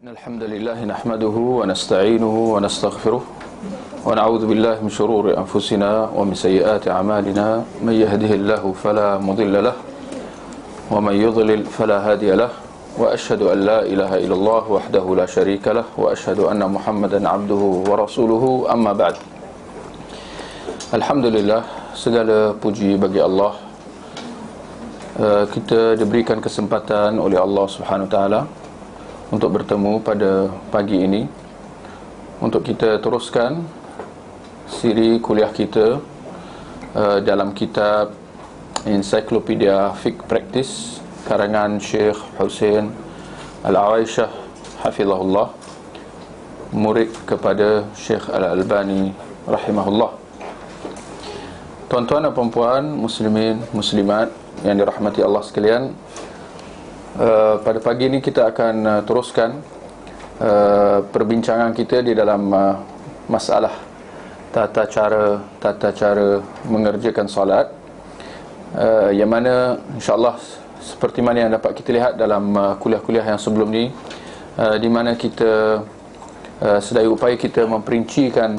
الحمد لله نحمده ونستعينه ونستغفره ونعوذ بالله من شرور أنفسنا ومن سيئات أعمالنا من يهده الله فلا مضل له ومن يضلل فلا هادي له وأشهد أن لا إله إلا الله وحده لا شريك له وأشهد أن محمدا عبده ورسوله أما بعد. Alhamdulillah, segala puji bagi Allah. Kita diberikan kesempatan oleh Allah Subhanahu Wa Taala untuk bertemu pada pagi ini untuk kita teruskan siri kuliah kita dalam kitab Encyclopedia Fiqh Practice karangan Syekh Hussein Al-Awaisyah hafizahullah, murid kepada Syekh Al-Albani rahimahullah. Tuan-tuan dan puan-puan, muslimin, muslimat yang dirahmati Allah sekalian, pada pagi ini kita akan teruskan perbincangan kita di dalam masalah tata cara mengerjakan solat, yang mana insya-Allah seperti mana yang dapat kita lihat dalam kuliah-kuliah yang sebelum ni, di mana kita sedaya upaya kita memperincikan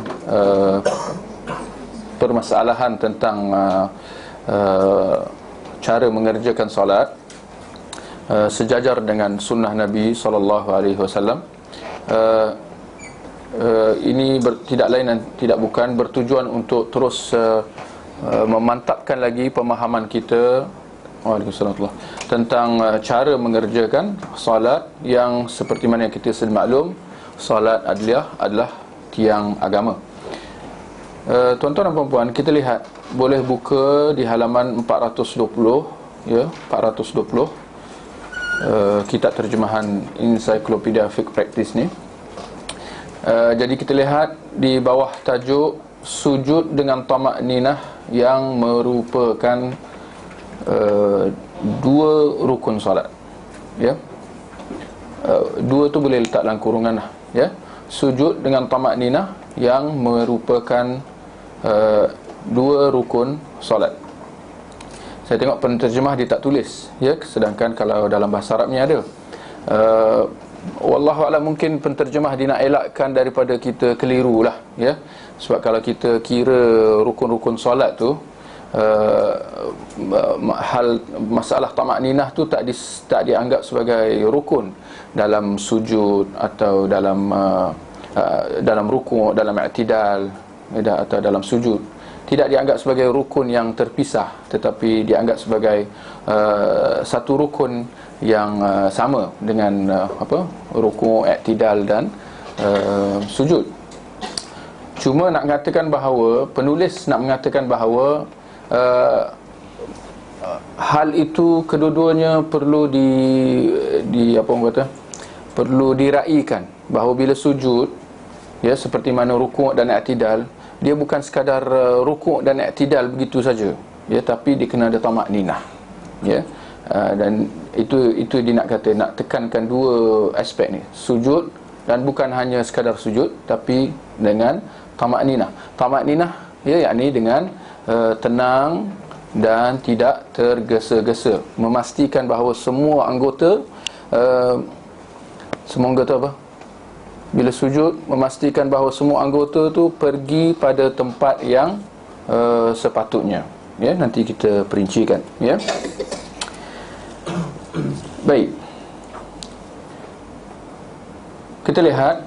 permasalahan tentang cara mengerjakan solat sejajar dengan sunnah Nabi SAW. Ini tidak lain dan tidak bukan bertujuan untuk terus memantapkan lagi pemahaman kita tentang cara mengerjakan solat yang seperti mana yang kita sedia maklum, solat adliyah adalah tiang agama. Tuan-tuan dan puan-puan, kita lihat, boleh buka di halaman 420, ya, 420, kitab terjemahan Encyclopedia Fiqh Practice ni. Jadi kita lihat di bawah tajuk sujud dengan tamak-ninah yang merupakan dua rukun solat, ya. Dua tu boleh letak dalam kurungan lah, ya. Sujud dengan tamak-ninah yang merupakan dua rukun solat. Saya tengok penterjemah dia tak tulis, ya, sedangkan kalau dalam bahasa Arabnya ada. Wallahu a'lam, mungkin penterjemah dia nak elakkan daripada kita keliru lah, ya. Sebab kalau kita kira rukun-rukun solat tu, hal masalah tamak-ninah tu tak dianggap sebagai rukun dalam sujud atau dalam rukuk, dalam i'tidal atau dalam sujud. Tidak dianggap sebagai rukun yang terpisah, tetapi dianggap sebagai satu rukun yang sama dengan rukuk, i'tidal dan sujud. Cuma nak mengatakan bahawa, penulis nak mengatakan bahawa hal itu kedua-duanya perlu perlu diraikan, bahawa bila sujud, ya, seperti mana rukuk dan i'tidal, dia bukan sekadar rukuk dan i'tidal begitu saja, ya, tapi dia kena ada tamak-ninah, ya. Dan itu dia nak kata, nak tekankan dua aspek ni, sujud, dan bukan hanya sekadar sujud tapi dengan tamak-ninah. Tamak-ninah, ya, yakni dengan tenang dan tidak tergesa-gesa, memastikan bahawa semua anggota bila sujud, memastikan bahawa semua anggota tu pergi pada tempat yang sepatutnya, ya. Nanti kita perincikan, ya. Baik, kita lihat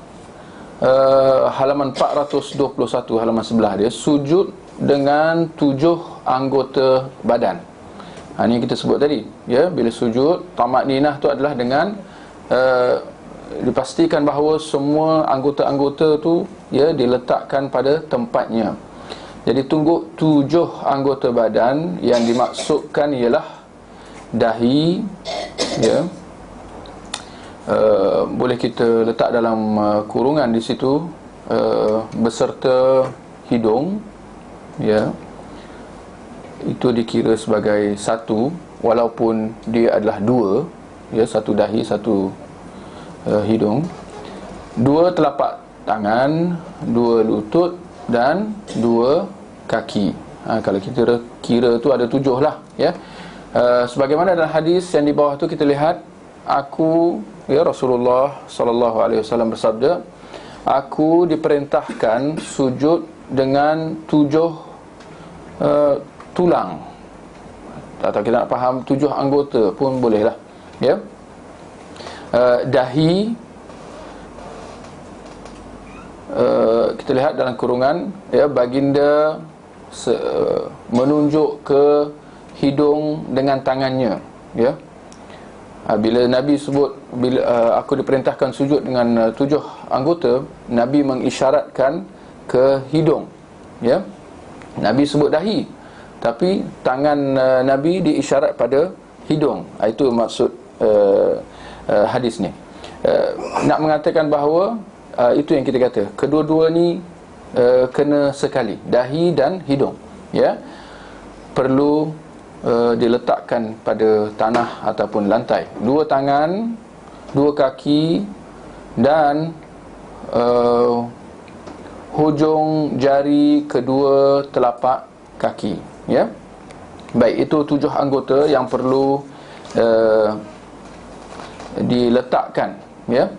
halaman 421, halaman sebelah dia, sujud dengan 7 anggota badan. Ini kita sebut tadi, ya, bila sujud, tamak-ninah tu adalah dengan dipastikan bahawa semua anggota-anggota tu, ya, diletakkan pada tempatnya. Jadi tunggu 7 anggota badan yang dimaksudkan ialah dahi, ya. Boleh kita letak dalam kurungan di situ, beserta hidung, ya. Itu dikira sebagai satu, walaupun dia adalah dua, ya, satu dahi, satu hidung, 2 telapak tangan, 2 lutut dan 2 kaki. Kalau kita kira tu ada 7 lah, ya. Sebagaimana dalam hadis yang di bawah tu kita lihat, Rasulullah sallallahu alaihi wasallam bersabda, aku diperintahkan sujud dengan 7 tulang, atau kita nak faham 7 anggota pun boleh lah, ya. Dahi, kita lihat dalam kurungan, ya, baginda menunjuk ke hidung dengan tangannya, ya. Bila Nabi sebut, aku diperintahkan sujud dengan 7 anggota, Nabi mengisyaratkan ke hidung, ya. Nabi sebut dahi, tapi tangan Nabi diisyarat pada hidung. Itu maksud hadis ni. Nak mengatakan bahawa itu yang kita kata, kedua-dua ni kena sekali, dahi dan hidung, ya. Perlu diletakkan pada tanah ataupun lantai. 2 tangan, 2 kaki dan hujung jari kedua telapak kaki, ya. Baik, itu 7 anggota yang perlu diletakkan, ya.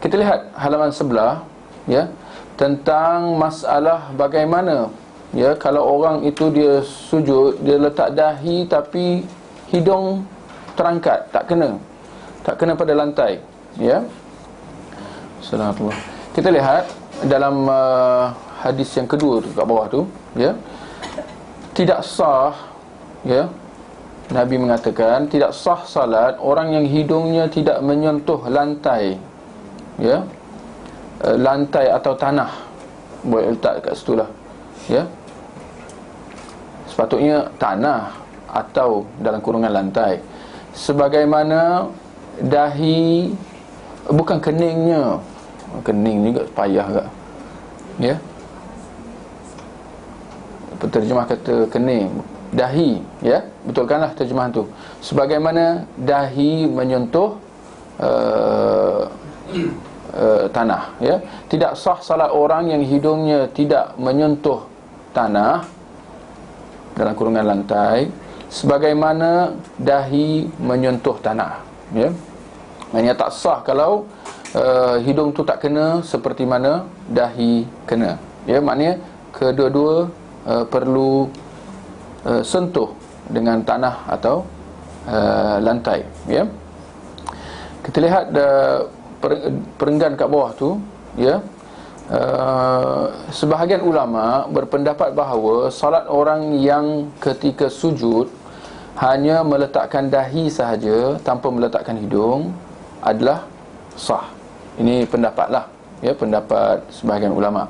Kita lihat halaman sebelah, ya, tentang masalah bagaimana, ya, kalau orang itu dia sujud, dia letak dahi tapi hidung terangkat, tak kena pada lantai, ya. Subhanallah. Kita lihat dalam hadis yang kedua tu kat bawah tu, ya, tidak sah, ya, Nabi mengatakan tidak sah salat orang yang hidungnya tidak menyentuh lantai, ya, lantai atau tanah. Boleh letak kat situ lah, ya. Sepatutnya tanah atau dalam kurungan lantai. Sebagaimana dahi, bukan keningnya. Kening juga payah juga, ya. Penterjemah kata kening, dahi, ya, betulkanlah terjemahan tu. Sebagaimana dahi menyentuh tanah, ya. Tidak sah salat orang yang hidungnya tidak menyentuh tanah dalam kurungan lantai sebagaimana dahi menyentuh tanah, ya. Maksudnya tak sah kalau hidung tu tak kena seperti mana dahi kena, ya. Maknanya kedua-dua perlu sentuh dengan tanah atau lantai, ya. Kita lihat perenggan kat bawah tu, ya. Sebahagian ulama berpendapat bahawa salat orang yang ketika sujud hanya meletakkan dahi sahaja tanpa meletakkan hidung adalah sah. Ini pendapatlah, ya, pendapat sebahagian ulama.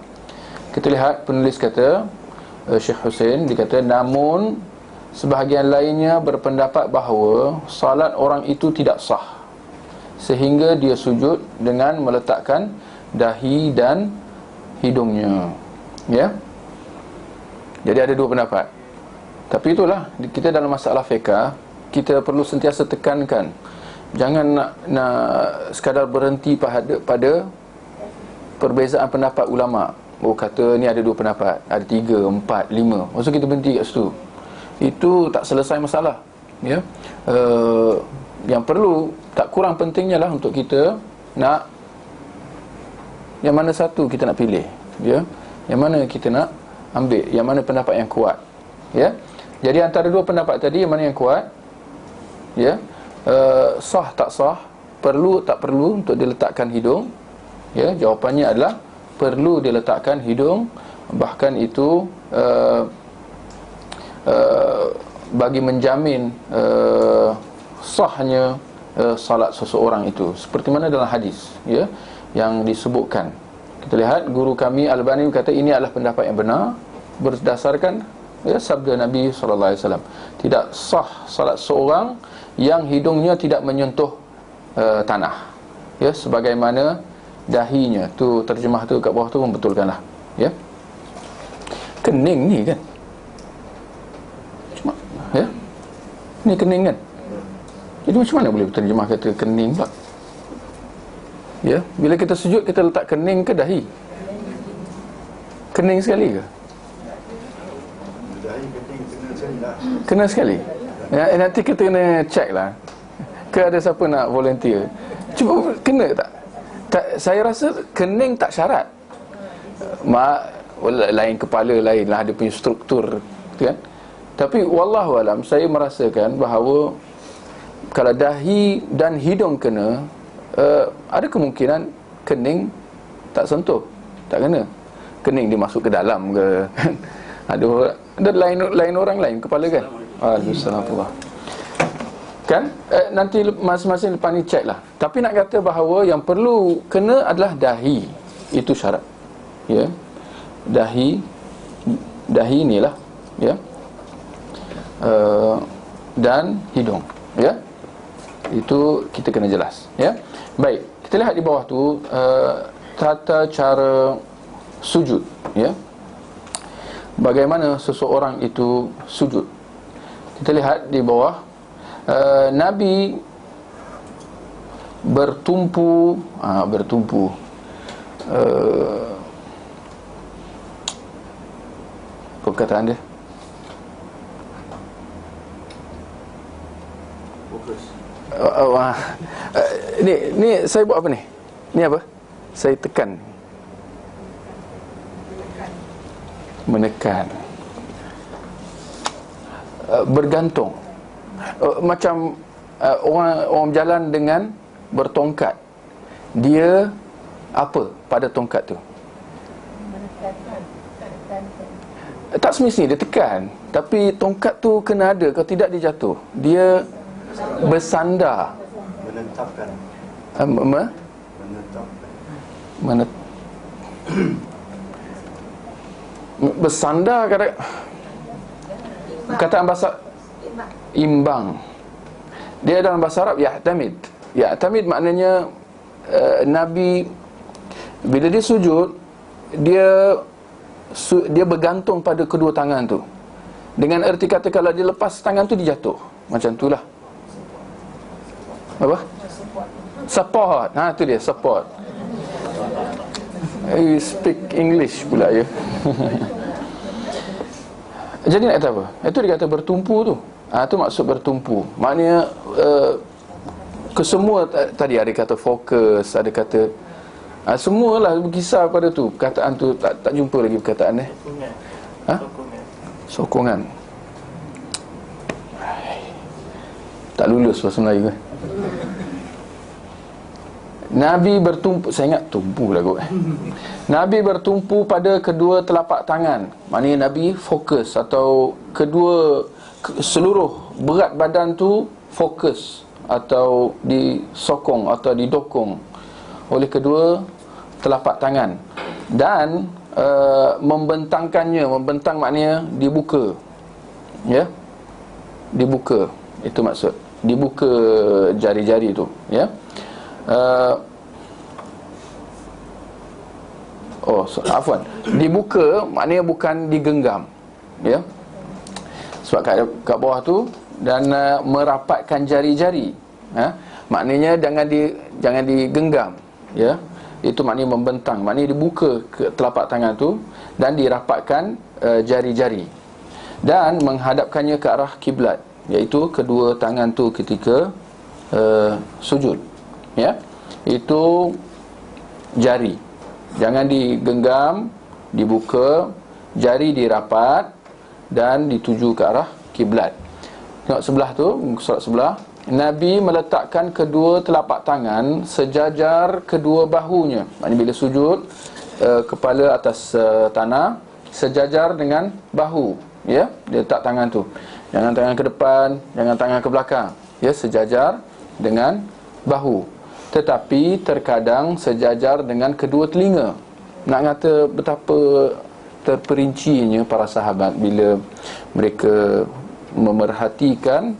Kita lihat penulis kata, Syekh Hussein, dia kata, namun sebahagian lainnya berpendapat bahawa salat orang itu tidak sah sehingga dia sujud dengan meletakkan dahi dan hidungnya, ya. Jadi ada 2 pendapat. Tapi itulah, kita dalam masalah fiqh, kita perlu sentiasa tekankan, jangan nak sekadar berhenti pada perbezaan pendapat ulama. Oh, kata ni ada 2 pendapat, ada 3, 4, 5. Maksud kita berhenti kat situ, itu tak selesai masalah, ya. Yang perlu, tak kurang pentingnya lah untuk kita nak yang mana satu kita nak pilih, ya. Yang mana kita nak ambil, yang mana pendapat yang kuat, ya. Jadi antara 2 pendapat tadi, yang mana yang kuat, ya. Sah tak sah, perlu tak perlu untuk diletakkan hidung, ya. Jawapannya adalah perlu diletakkan hidung. Bahkan itu bagi menjamin sahnya salat seseorang itu, seperti mana dalam hadis, ya, yang disebutkan. Kita lihat guru kami Al-Albani kata ini adalah pendapat yang benar berdasarkan, ya, sabda Nabi SAW. Tidak sah salat seorang yang hidungnya tidak menyentuh tanah, ya, sebagaimana dahinya. Tu terjemah tu kat bawah tu membetulkanlah, ya. Kening ni kan, cuma, ya, ni kening kan. Jadi macam mana boleh terjemah kata kening pula, ya. Bila kita sujud, kita letak kening ke dahi? Kening sekali ke? Kena sekali. Ya, nanti kita kena check lah. Ke ada siapa nak volunteer? Cuba kena tak, saya rasa kening tak syarat. Lain kepala lain lah, ada punya struktur kan. Tapi wallahu alam, saya merasakan bahawa kalau dahi dan hidung kena, ada kemungkinan kening tak sentuh, tak kena. Kening dia masuk ke dalam ke ada lain orang lain kepala kan. Waalaikumsalam. Kan nanti masing-masing lepas ni check lah. Tapi nak kata bahawa yang perlu kena adalah dahi, itu syarat. Ya, dahi inilah, ya, dan hidung, ya, itu kita kena jelas, ya. Baik, kita lihat di bawah tu tata cara sujud, ya. Bagaimana seseorang itu sujud. Kita lihat di bawah, Nabi bertumpu. Apa perkataan dia? Fokus. Ni saya buat apa ni? Ni apa? Saya tekan. Menekan. Bergantung. Macam orang berjalan dengan bertongkat. Dia apa pada tongkat tu? Tak semestinya dia tekan, tapi tongkat tu kena ada, kalau tidak dia jatuh. Dia bersandar. Menetapkan. Bersandar kataan bahasa imbang. Dia dalam bahasa Arab ya'tamid. Ya'tamid maknanya Nabi bila dia sujud, dia bergantung pada kedua tangan tu. Dengan erti kata kalau dia lepas tangan tu dia jatuh. Macam itulah. Apa? Support. Tu dia, support. You speak English pula ya. Jadi nak kata apa? Itu dia kata bertumpu tu. Tu maksud bertumpu. Maknanya kesemua tadi ada kata fokus, ada kata semualah berkisar pada tu. Perkataan tu tak jumpa lagi perkataan sokongan. Tak lulus bahasa Melayu. Nabi bertumpu, saya ingat tumpu lah kot. Nabi bertumpu pada kedua telapak tangan. Maknanya Nabi fokus, atau seluruh berat badan tu fokus, atau disokong atau didokong oleh kedua telapak tangan. Dan membentangkannya. Membentang maknanya dibuka, ya, dibuka, itu maksud. Dibuka jari-jari tu, ya. Afwan, dibuka maknanya bukan digenggam, ya. Sebab kat bawah tu, dan merapatkan jari-jari, maknanya jangan digenggam, ya. Itu maknanya membentang, maknanya dibuka ke telapak tangan tu dan dirapatkan jari-jari, dan menghadapkannya ke arah kiblat, iaitu kedua tangan tu ketika sujud, ya. Itu jari, jangan digenggam, dibuka, jari dirapat dan dituju ke arah kiblat. Tengok sebelah tu, solat sebelah. Nabi meletakkan kedua telapak tangan sejajar kedua bahunya. Maknanya bila sujud, kepala atas tanah sejajar dengan bahu, ya. Dia letak tangan tu, jangan tangan ke depan, jangan tangan ke belakang, ya, sejajar dengan bahu. Tetapi terkadang sejajar dengan kedua telinga. Nak kata betapa terperincinya para sahabat bila mereka memerhatikan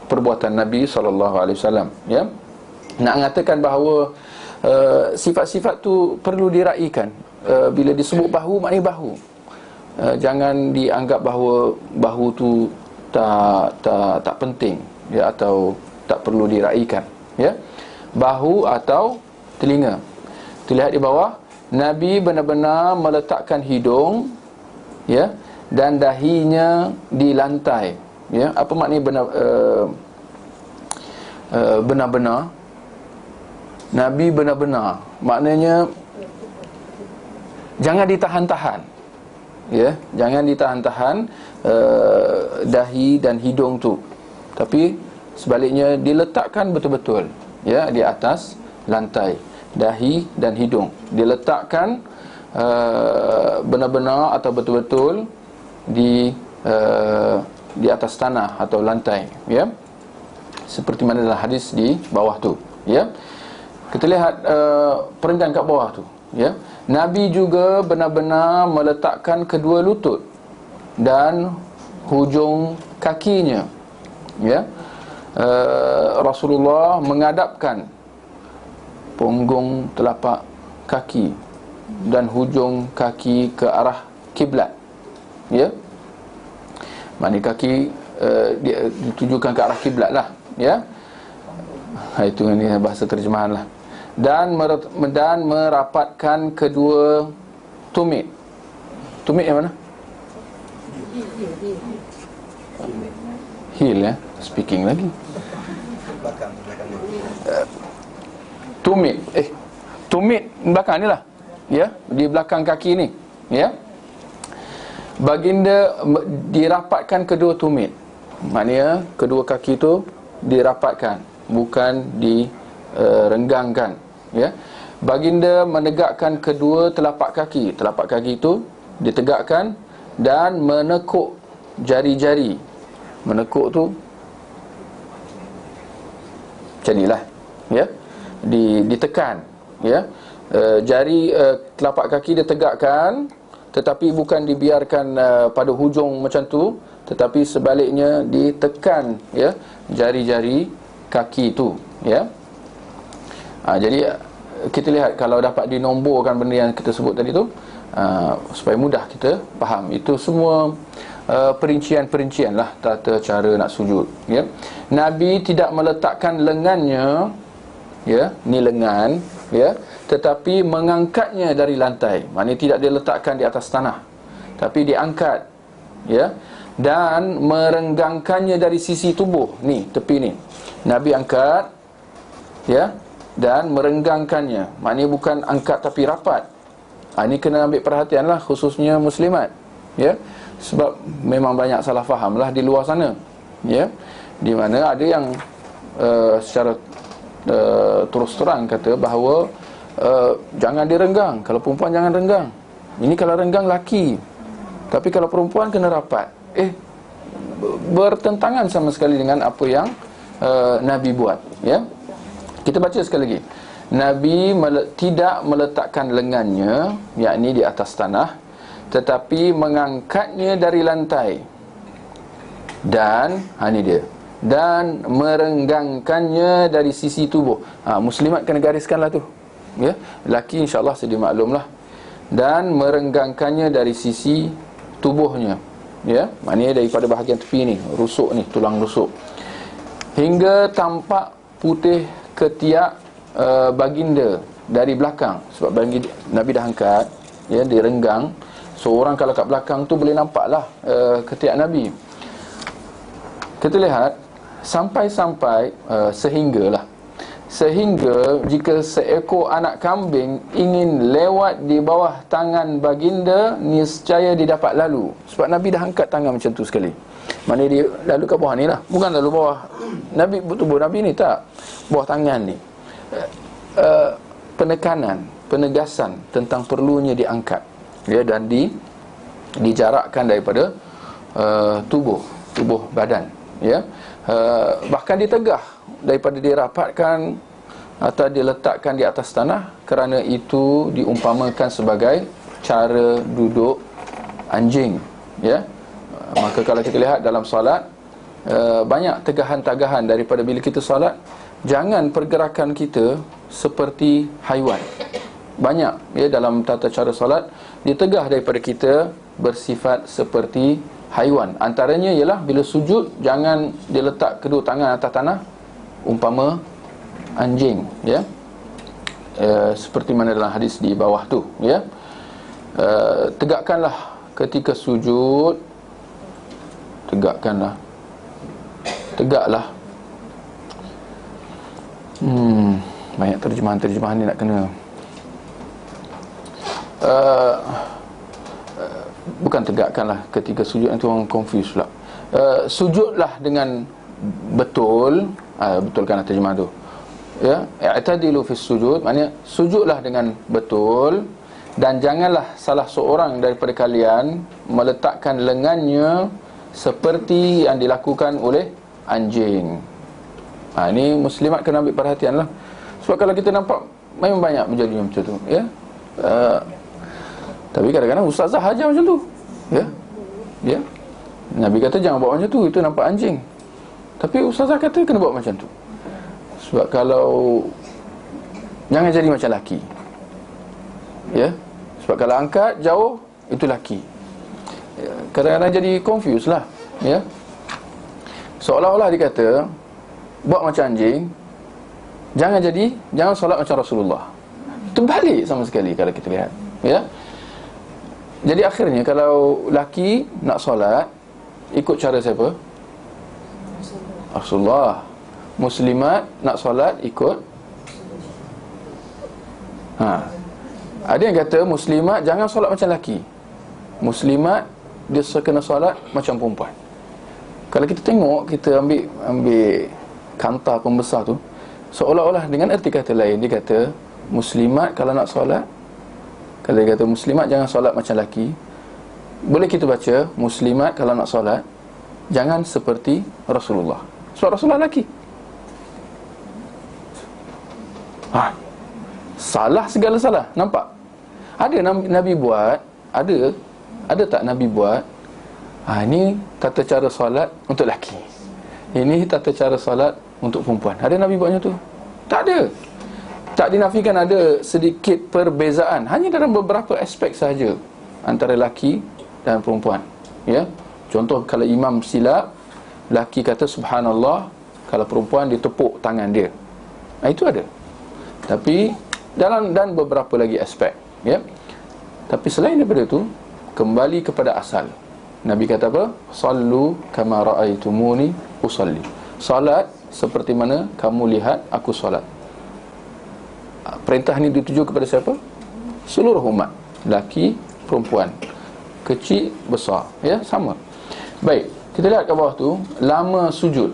perbuatan Nabi SAW, ya. Nak mengatakan bahawa sifat-sifat tu perlu diraikan. Bila disebut bahu, maknanya bahu. Jangan dianggap bahawa bahu tu tak penting, ya, atau tak perlu diraikan, ya. Bahu atau telinga. Terlihat di bawah, Nabi benar-benar meletakkan hidung, ya, dan dahinya di lantai, ya. Apa maknanya benar-benar. Nabi benar-benar, maknanya jangan ditahan-tahan, ya, jangan ditahan-tahan dahi dan hidung tu, tapi sebaliknya diletakkan betul-betul, ya, di atas lantai. Dahi dan hidung diletakkan benar-benar atau betul-betul di atas tanah atau lantai, ya, seperti mana dalam hadis di bawah tu, ya. Kita lihat perenggan kat bawah tu, ya. Nabi juga benar-benar meletakkan kedua lutut dan hujung kakinya, ya. Rasulullah menghadapkan punggung telapak kaki dan hujung kaki ke arah kiblat, ya. Maknanya kaki ditujukan ke arah kiblat lah, ya. Itu ini bahasa terjemahan lah. Dan merapatkan kedua tumit. Tumit yang mana? Heel, ya. Speaking lagi. Tumit. Tumit belakang ni lah, ya, di belakang kaki ni, ya. Baginda dirapatkan kedua tumit. Maknanya kedua kaki tu dirapatkan, bukan direnggangkan, ya. Baginda menegakkan kedua telapak kaki. Telapak kaki itu ditegakkan dan menekuk jari-jari. Menekuk tu jadilah, ya, ditekan, ya. Jari telapak kaki ditegakkan, tetapi bukan dibiarkan pada hujung macam tu, tetapi sebaliknya ditekan, ya, jari-jari kaki tu, ya. Jadi kita lihat kalau dapat dinomborkan benda yang kita sebut tadi tu, supaya mudah kita faham. Itu semua perincian-perincian lah tata cara nak sujud, ya. Nabi tidak meletakkan lengannya, ya, ni lengan, ya, tetapi mengangkatnya dari lantai. Maknanya tidak diletakkan di atas tanah, tapi diangkat, ya, dan merenggangkannya dari sisi tubuh. Ni tepi ni Nabi angkat, ya, dan merenggangkannya. Maknanya bukan angkat tapi rapat. Ini kena ambil perhatian lah, khususnya muslimat, ya. Sebab memang banyak salah faham lah di luar sana, ya, di mana ada yang secara terus terang kata bahawa jangan direnggang. Kalau perempuan jangan renggang. Ini kalau renggang laki, tapi kalau perempuan kena rapat. Bertentangan sama sekali dengan apa yang Nabi buat, ya. Kita baca sekali lagi. Nabi tidak meletakkan lengannya, yakni di atas tanah, tetapi mengangkatnya dari lantai. Dan ini dia, dan merenggangkannya dari sisi tubuh. Muslimat kena gariskanlah tu, ya. Lelaki insya-Allah sedia maklumlah. Dan merenggangkannya dari sisi tubuhnya, ya. Maknanya daripada bahagian tepi ni, rusuk ni, tulang rusuk, hingga tampak putih ketiak baginda dari belakang. Sebab baginda Nabi dah angkat, ya, direnggang. Seorang kalau kat belakang tu boleh nampaklah ketiak Nabi. Kita lihat sampai-sampai sehingga jika seekor anak kambing ingin lewat di bawah tangan baginda, niscaya dia dapat lalu. Sebab Nabi dah angkat tangan macam tu sekali. Mana dia lalu kat bawah ni lah, bukan lalu bawah Nabi, tubuh Nabi ni tak, bawah tangan ni. Penekanan, penegasan tentang perlunya diangkat, ya, dan dijarakkan daripada tubuh badan, ya. Bahkan ditegah daripada dirapatkan atau diletakkan di atas tanah, kerana itu diumpamakan sebagai cara duduk anjing, ya. Maka kalau kita lihat dalam solat, banyak tegahan-tegahan daripada bila kita solat. Jangan pergerakan kita seperti haiwan. Banyak, ya, dalam tata cara solat ditegah daripada kita bersifat seperti haiwan. Antaranya ialah bila sujud, jangan diletak kedua tangan atas tanah umpama anjing, ya. Seperti mana dalam hadis di bawah tu, ya. Tegakkanlah ketika sujud. Tegaklah. Banyak terjemahan ni nak kena bukan tegakkanlah ketika sujud, nanti orang confuse pula. Sujudlah dengan betul, betulkanlah terjemahan tu, ya. I'tadilu fis sujud, maknanya sujudlah dengan betul, dan janganlah salah seorang daripada kalian meletakkan lengannya seperti yang dilakukan oleh anjing. Ini muslimat kena ambil perhatian lah. Sebab kalau kita nampak memang banyak menjadi macam tu, ya. Tapi kadang-kadang ustazah ajar macam tu, ya. Ya. Nabi kata jangan buat macam tu, itu nampak anjing. Tapi ustazah kata kena buat macam tu. Sebab kalau jangan jadi macam laki, ya. Sebab kalau angkat jauh, itu laki, ya. Kadang-kadang jadi confuse lah, ya. Seolah-olah dia kata buat macam anjing, jangan solat macam Rasulullah. Terbalik sama sekali kalau kita lihat, ya. Jadi akhirnya kalau laki nak solat, ikut cara siapa? Rasulullah. Muslimat nak solat, ikut ada yang kata muslimat jangan solat macam laki, muslimat dia kena solat macam perempuan. Kalau kita tengok, kita ambil kanta pembesar tu, seolah-olah dengan erti kata lain, dia kata muslimat kalau nak solat, kalau dia kata muslimat jangan solat macam laki, boleh kita baca muslimat kalau nak solat jangan seperti Rasulullah. Sebab Rasulullah laki. Salah segala salah. Nampak? Ada Nabi buat, ada tak Nabi buat? Ini tata cara solat untuk laki, ini tata cara solat untuk perempuan. Ada Nabi buat macam tu? Tak ada. Tak dinafikan ada sedikit perbezaan, hanya dalam beberapa aspek sahaja antara laki dan perempuan, ya. Contoh, kalau imam silap, laki kata subhanallah, kalau perempuan ditepuk tangan dia. Itu ada. Tapi dan beberapa lagi aspek, ya. Tapi selain daripada itu, kembali kepada asal. Nabi kata apa? Sallu kama ra'aitumuni usalli. Salat seperti mana kamu lihat aku solat. Perintah ini dituju kepada siapa? Seluruh umat, laki, perempuan, kecil, besar, ya, sama. Baik, kita lihat ke bawah tu, lama sujud.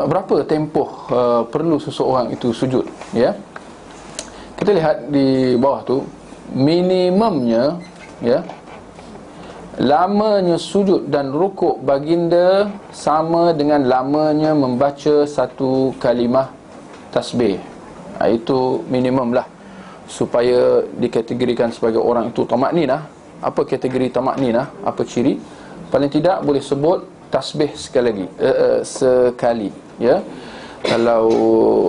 Berapa tempoh perlu seseorang itu sujud, ya? Kita lihat di bawah tu, minimumnya, ya, lamanya sujud dan rukuk baginda sama dengan lamanya membaca satu kalimah tasbih. Itu minimum lah, supaya dikategorikan sebagai orang itu tamakninah. Apa kategori tamakninah? Apa ciri? Paling tidak boleh sebut tasbih sekali lagi, sekali, ya. Kalau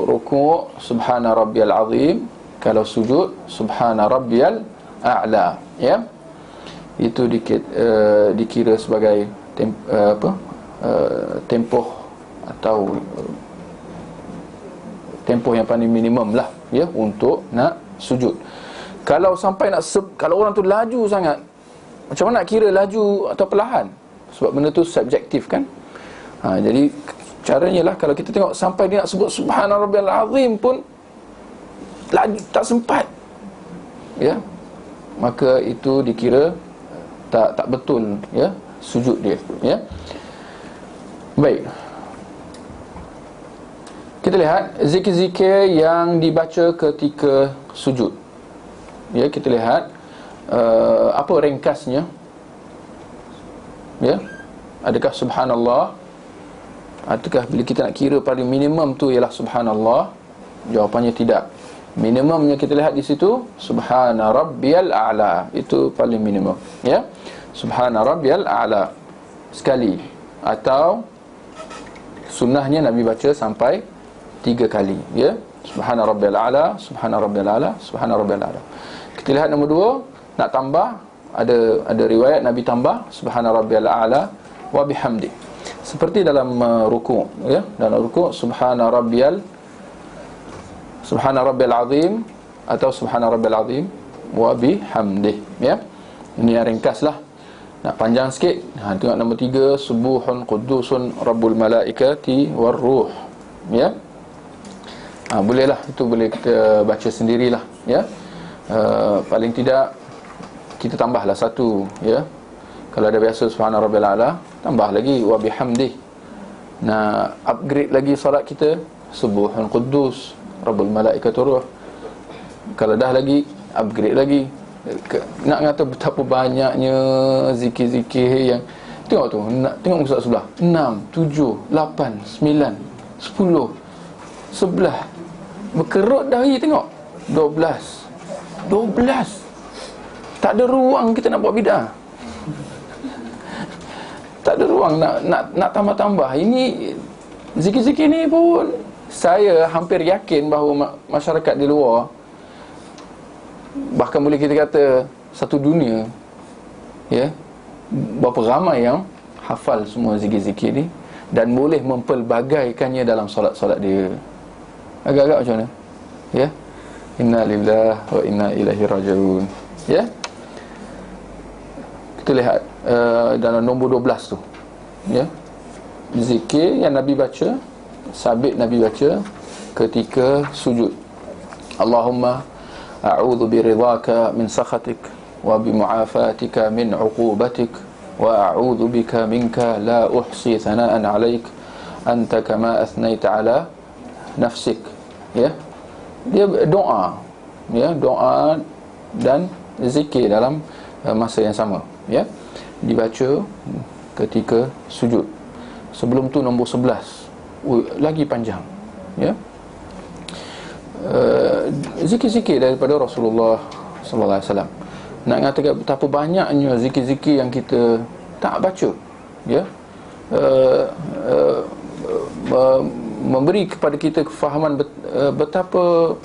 rukuk subhana rabbiyal azim, kalau sujud subhana rabbiyal a'la, ya. Itu dikira sebagai tempoh atau tempoh yang paling minimum lah, ya, untuk nak sujud. Kalau sampai kalau orang tu laju sangat, macam mana nak kira laju atau perlahan? Sebab benda tu subjektif, kan. Jadi caranya lah, kalau kita tengok sampai dia nak sebut subhana rabbiyal azim pun laju, tak sempat, ya, maka itu dikira tak betul, ya, sujud dia, ya. Baik, kita lihat zikir-zikir yang dibaca ketika sujud, ya. Kita lihat apa ringkasnya, ya. Adakah subhanallah? Adakah bila kita nak kira paling minimum tu ialah subhanallah? Jawapannya tidak. Minimumnya kita lihat di situ subhana rabbiyal a'la, itu paling minimum, ya. Subhana rabbiyal a'la sekali, atau sunnahnya Nabi baca sampai 3 kali, ya. Subhana rabbiyal a'la, subhana rabbiyal a'la, subhana rabbiyal a'la. Kita lihat nombor 2, nak tambah, ada riwayat Nabi tambah subhana rabbiyal a'la wa bihamdi, seperti dalam rukuk, ya. Dalam rukuk subhana rabbiyal azim atau subhana rabbiyal azim wa bihamdih, ya. Ini yang ringkas lah. Nak panjang sikit, tengok nombor 3, subuhun qudusun rabbul malaikati war ruh, ya. Bolehlah, itu boleh kita baca sendirilah, ya. Paling tidak kita tambahlah satu, ya. Kalau ada biasa subhana rabbil a'la, tambah lagi wa bihamdih. Upgrade lagi solat kita, subuhun quddus rabbul malaikatur ruh. Kalau dah lagi, upgrade lagi. Nak kata betapa banyaknya zikir-zikir yang tengok tu, tengok muka sebelah, 6, 7, 8, 9, 10, 11. Berkerut dahi tengok, 12. Tak ada ruang kita nak buat bidah. Tak ada ruang nak tambah-tambah. Ini zikir-zikir ni pun saya hampir yakin bahawa masyarakat di luar, bahkan boleh kita kata satu dunia, ya, berapa ramai yang hafal semua zikir-zikir ni dan boleh mempelbagaikannya dalam solat-solat dia. Agak-agak macam mana? Ya. Inna lillahi wa inna ilaihi raji'un. Ya. Kita lihat dalam nombor 12 tu, ya, zikir yang Nabi baca, sabit Nabi baca ketika sujud. Allahumma a'udzu biridhaka min sakhatik wa bimu'afatika min 'uqubatik wa a'udzu bika minka la uhsi thana'an 'alaik anta kama athnaita 'ala nafsik. Ya, dia doa, ya, doa dan zikir dalam masa yang sama, ya, dibaca ketika sujud. Sebelum tu nombor 11, lagi panjang, ya. Zikir-zikir daripada Rasulullah sallallahu alaihi wasallam. Nak katakan betapa banyaknya zikir-zikir yang kita tak baca, ya. Memberi kepada kita kefahaman betapa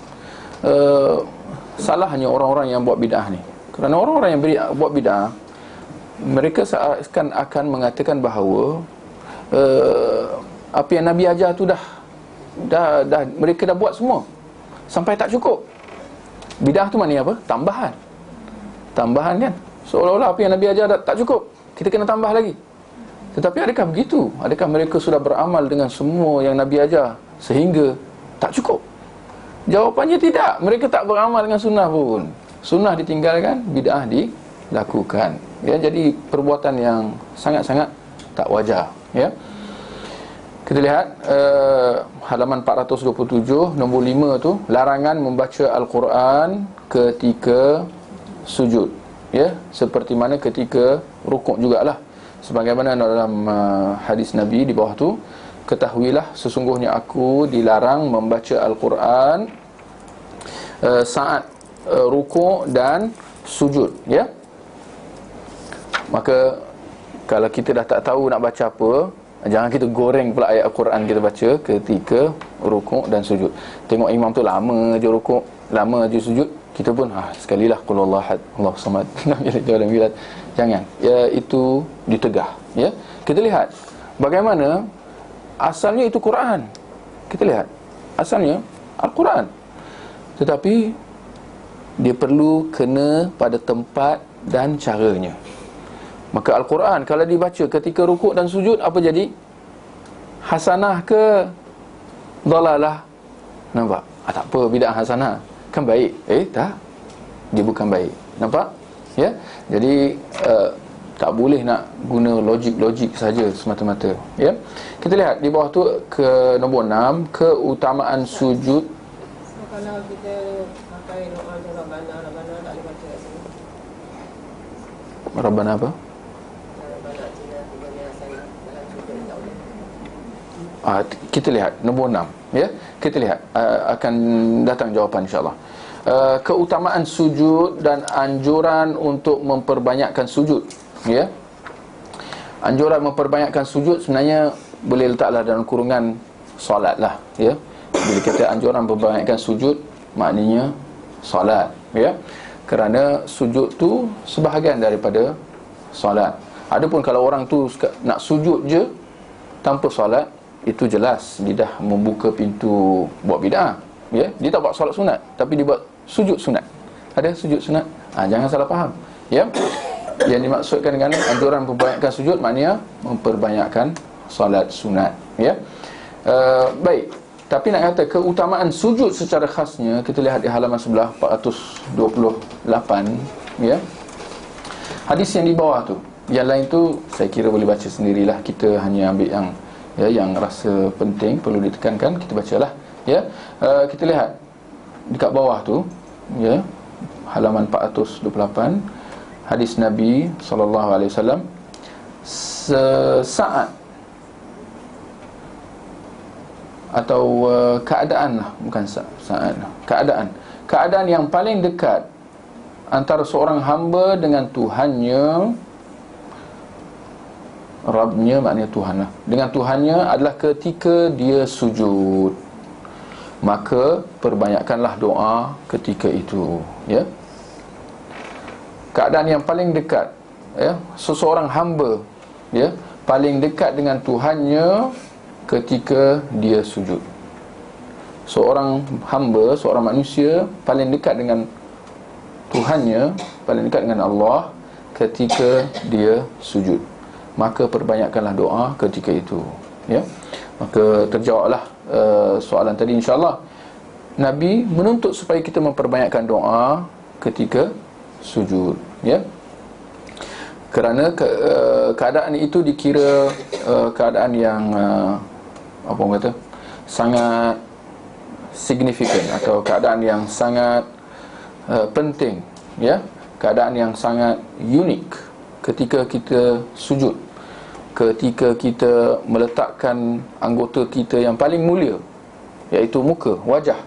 salahnya orang-orang yang buat bid'ah ni. Kerana orang-orang yang buat bid'ah, mereka akan mengatakan bahawa apa yang Nabi ajar tu dah mereka dah buat semua sampai tak cukup. Bid'ah tu maknanya apa? Tambahan kan? Seolah-olah apa yang Nabi ajar tak cukup, kita kena tambah lagi. Tetapi adakah begitu? Adakah mereka sudah beramal dengan semua yang Nabi ajar sehingga tak cukup? Jawapannya tidak. Mereka tak beramal dengan sunnah pun. Sunnah ditinggalkan, bid'ah dilakukan. Ya, jadi perbuatan yang sangat-sangat tak wajar, ya. Kita lihat halaman 427, nombor 5 tu, larangan membaca Al-Quran ketika sujud, ya, seperti mana ketika rukuk jugalah. Sebagaimana dalam hadis Nabi di bawah tu, ketahuilah sesungguhnya aku dilarang membaca Al-Quran saat rukuk dan sujud, ya. Maka kalau kita dah tak tahu nak baca apa, jangan kita goreng pula ayat Al-Quran kita baca ketika rukuk dan sujud. Tengok imam tu lama je rukuk, lama je sujud, kita pun sekalilah qul huwallahu ahad Allahus samad lam yalid wa lam yulad. Jangan, ya, itu ditegah, ya. Kita lihat bagaimana asalnya itu Quran. Kita lihat asalnya Al-Quran, tetapi dia perlu kena pada tempat dan caranya. Maka Al-Quran kalau dibaca ketika rukuk dan sujud, apa jadi? Hasanah ke dalalah? Nampak? Tak apa, bid'ah hasanah kan baik. Tak, dia bukan baik. Nampak? Ya. Jadi tak boleh nak guna logik saja semata-mata, ya. Kita lihat di bawah tu ke nombor 6, keutamaan sujud. Kalau kita pakai doa Rabbana tak boleh baca kat sini. Rabbana apa? Kita lihat nombor 6, ya. Kita lihat akan datang jawapan insya-Allah. Keutamaan sujud dan anjuran untuk memperbanyakkan sujud, ya. Anjuran memperbanyakkan sujud sebenarnya boleh letaklah dalam kurungan solat lah, ya. Bila kita anjuran memperbanyakkan sujud, maknanya solat, ya. Kerana sujud tu sebahagian daripada solat. Adapun kalau orang tu nak sujud je tanpa solat, itu jelas dia dah membuka pintu buat bid'ah, ya. Dia tak buat solat sunat, tapi dia buat sujud sunat. Ada sujud sunat. Jangan salah faham, ya. Yang dimaksudkan dengan anjuran memperbanyakkan sujud maknanya memperbanyakkan solat sunat, ya. Baik, Tapi nak kata keutamaan sujud secara khasnya, kita lihat di halaman sebelah 428, ya. Hadis yang di bawah tu, yang lain tu saya kira boleh baca sendirilah. Kita hanya ambil yang, ya, yang rasa penting perlu ditekankan, kita bacalah, ya. Kita lihat dekat bawah tu, ya, halaman 428, hadis Nabi SAW, sesaat atau keadaan lah, bukan saat lah, keadaan yang paling dekat antara seorang hamba dengan Tuhannya, Rabbnya maknanya Tuhan lah, dengan Tuhannya adalah ketika dia sujud. Maka perbanyakkanlah doa ketika itu, ya. Keadaan yang paling dekat, ya, seseorang hamba, ya, paling dekat dengan Tuhannya ketika dia sujud. Seorang hamba, seorang manusia paling dekat dengan Tuhannya, paling dekat dengan Allah ketika dia sujud. Maka perbanyakkanlah doa ketika itu, ya. Maka terjawablah soalan tadi, insya-Allah. Nabi menuntut supaya kita memperbanyakkan doa ketika sujud, ya. Kerana keadaan itu dikira keadaan yang apa orang kata, sangat signifikan, atau keadaan yang sangat penting, ya. Keadaan yang sangat unik ketika kita sujud, ketika kita meletakkan anggota kita yang paling mulia, iaitu muka, wajah,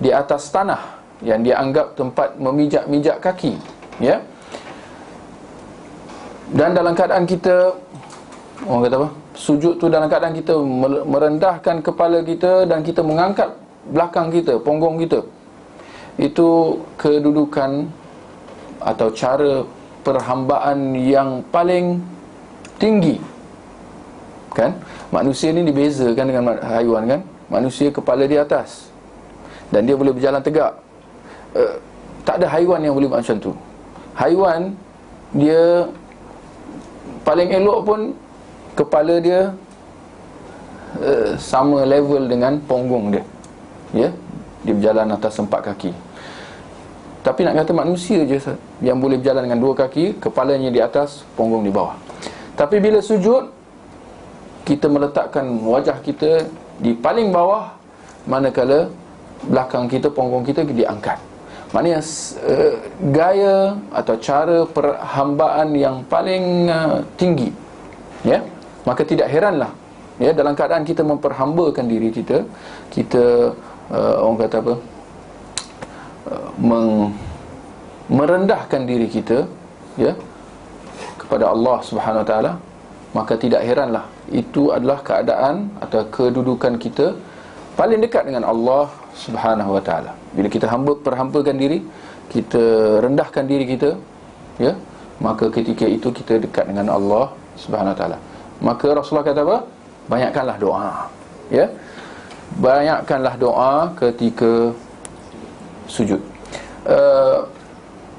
di atas tanah yang dianggap tempat memijak-mijak kaki, ya. Dan dalam keadaan kita, orang kata apa, sujud tu dalam keadaan kita merendahkan kepala kita dan kita mengangkat belakang kita, punggung kita. Itu kedudukan atau cara perhambaan yang paling tinggi, kan? Manusia ni dibezakan dengan haiwan, kan? Manusia kepala di atas dan dia boleh berjalan tegak. Tak ada haiwan yang boleh buat macam tu. Haiwan dia paling elok pun kepala dia sama level dengan punggung dia, ya. Dia berjalan atas 4 kaki. Tapi nak kata manusia je yang boleh berjalan dengan 2 kaki, kepalanya di atas, punggung di bawah. Tapi bila sujud, kita meletakkan wajah kita di paling bawah, manakala belakang kita, punggung kita diangkat. Maknanya gaya atau cara perhambaan yang paling tinggi, ya. Maka tidak heranlah, ya, dalam keadaan kita memperhambakan diri kita, kita orang kata apa, merendahkan diri kita, ya, kepada Allah Subhanahu Wa Taala, maka tidak heranlah itu adalah keadaan atau kedudukan kita paling dekat dengan Allah Subhanahu Wa Taala. Bila kita perhambakan diri, kita rendahkan diri kita, ya, maka ketika itu kita dekat dengan Allah Subhanahu Wa Taala. Maka Rasulullah kata apa? Banyakkanlah doa, ya. Banyakkanlah doa ketika sujud.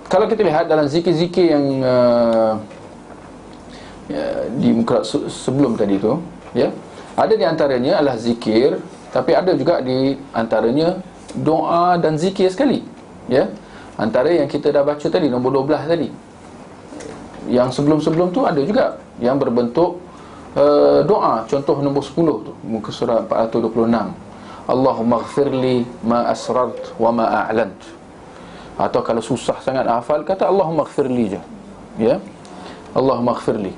Kalau kita lihat dalam zikir-zikir yang di muka sebelum tadi tu, ya, ada di antaranya adalah zikir, tapi ada juga di antaranya doa dan zikir sekali, ya. Antara yang kita dah baca tadi, nombor 12 tadi, yang sebelum-sebelum tu ada juga yang berbentuk doa. Contoh nombor 10 tu, muka surat 426, Allahumma ghfirli ma asrart wa ma a'lant. Atau kalau susah sangat hafal, kata Allahumma ghfirli je, ya. Allahumma ghfirli,